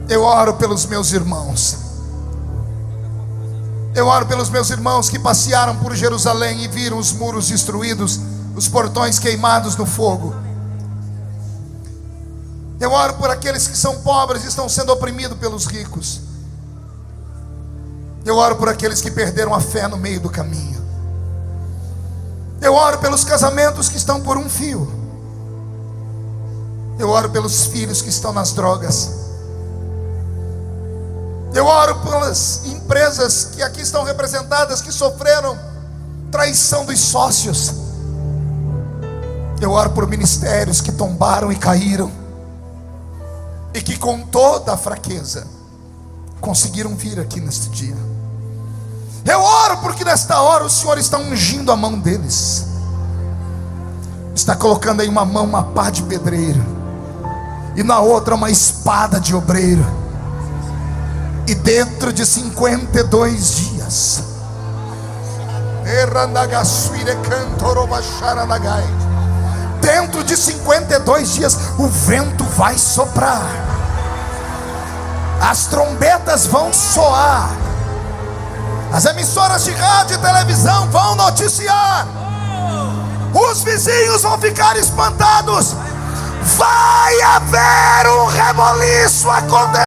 Eu oro pelos meus irmãos. Eu oro pelos meus irmãos que passearam por Jerusalém e viram os muros destruídos, os portões queimados no fogo. Eu oro por aqueles que são pobres e estão sendo oprimidos pelos ricos. Eu oro por aqueles que perderam a fé no meio do caminho. Eu oro pelos casamentos que estão por um fio. Eu oro pelos filhos que estão nas drogas. Eu oro pelas empresas que aqui estão representadas, que sofreram traição dos sócios. Eu oro por ministérios que tombaram e caíram, e que com toda a fraqueza conseguiram vir aqui neste dia. Eu oro porque nesta hora o Senhor está ungindo a mão deles. Está colocando em uma mão uma pá de pedreiro, e na outra uma espada de obreiro. E dentro de 52 dias, dentro de 52 dias, o vento vai soprar, as trombetas vão soar, as emissoras de rádio e televisão vão noticiar, os vizinhos vão ficar espantados. Vai haver um reboliço acontecendo.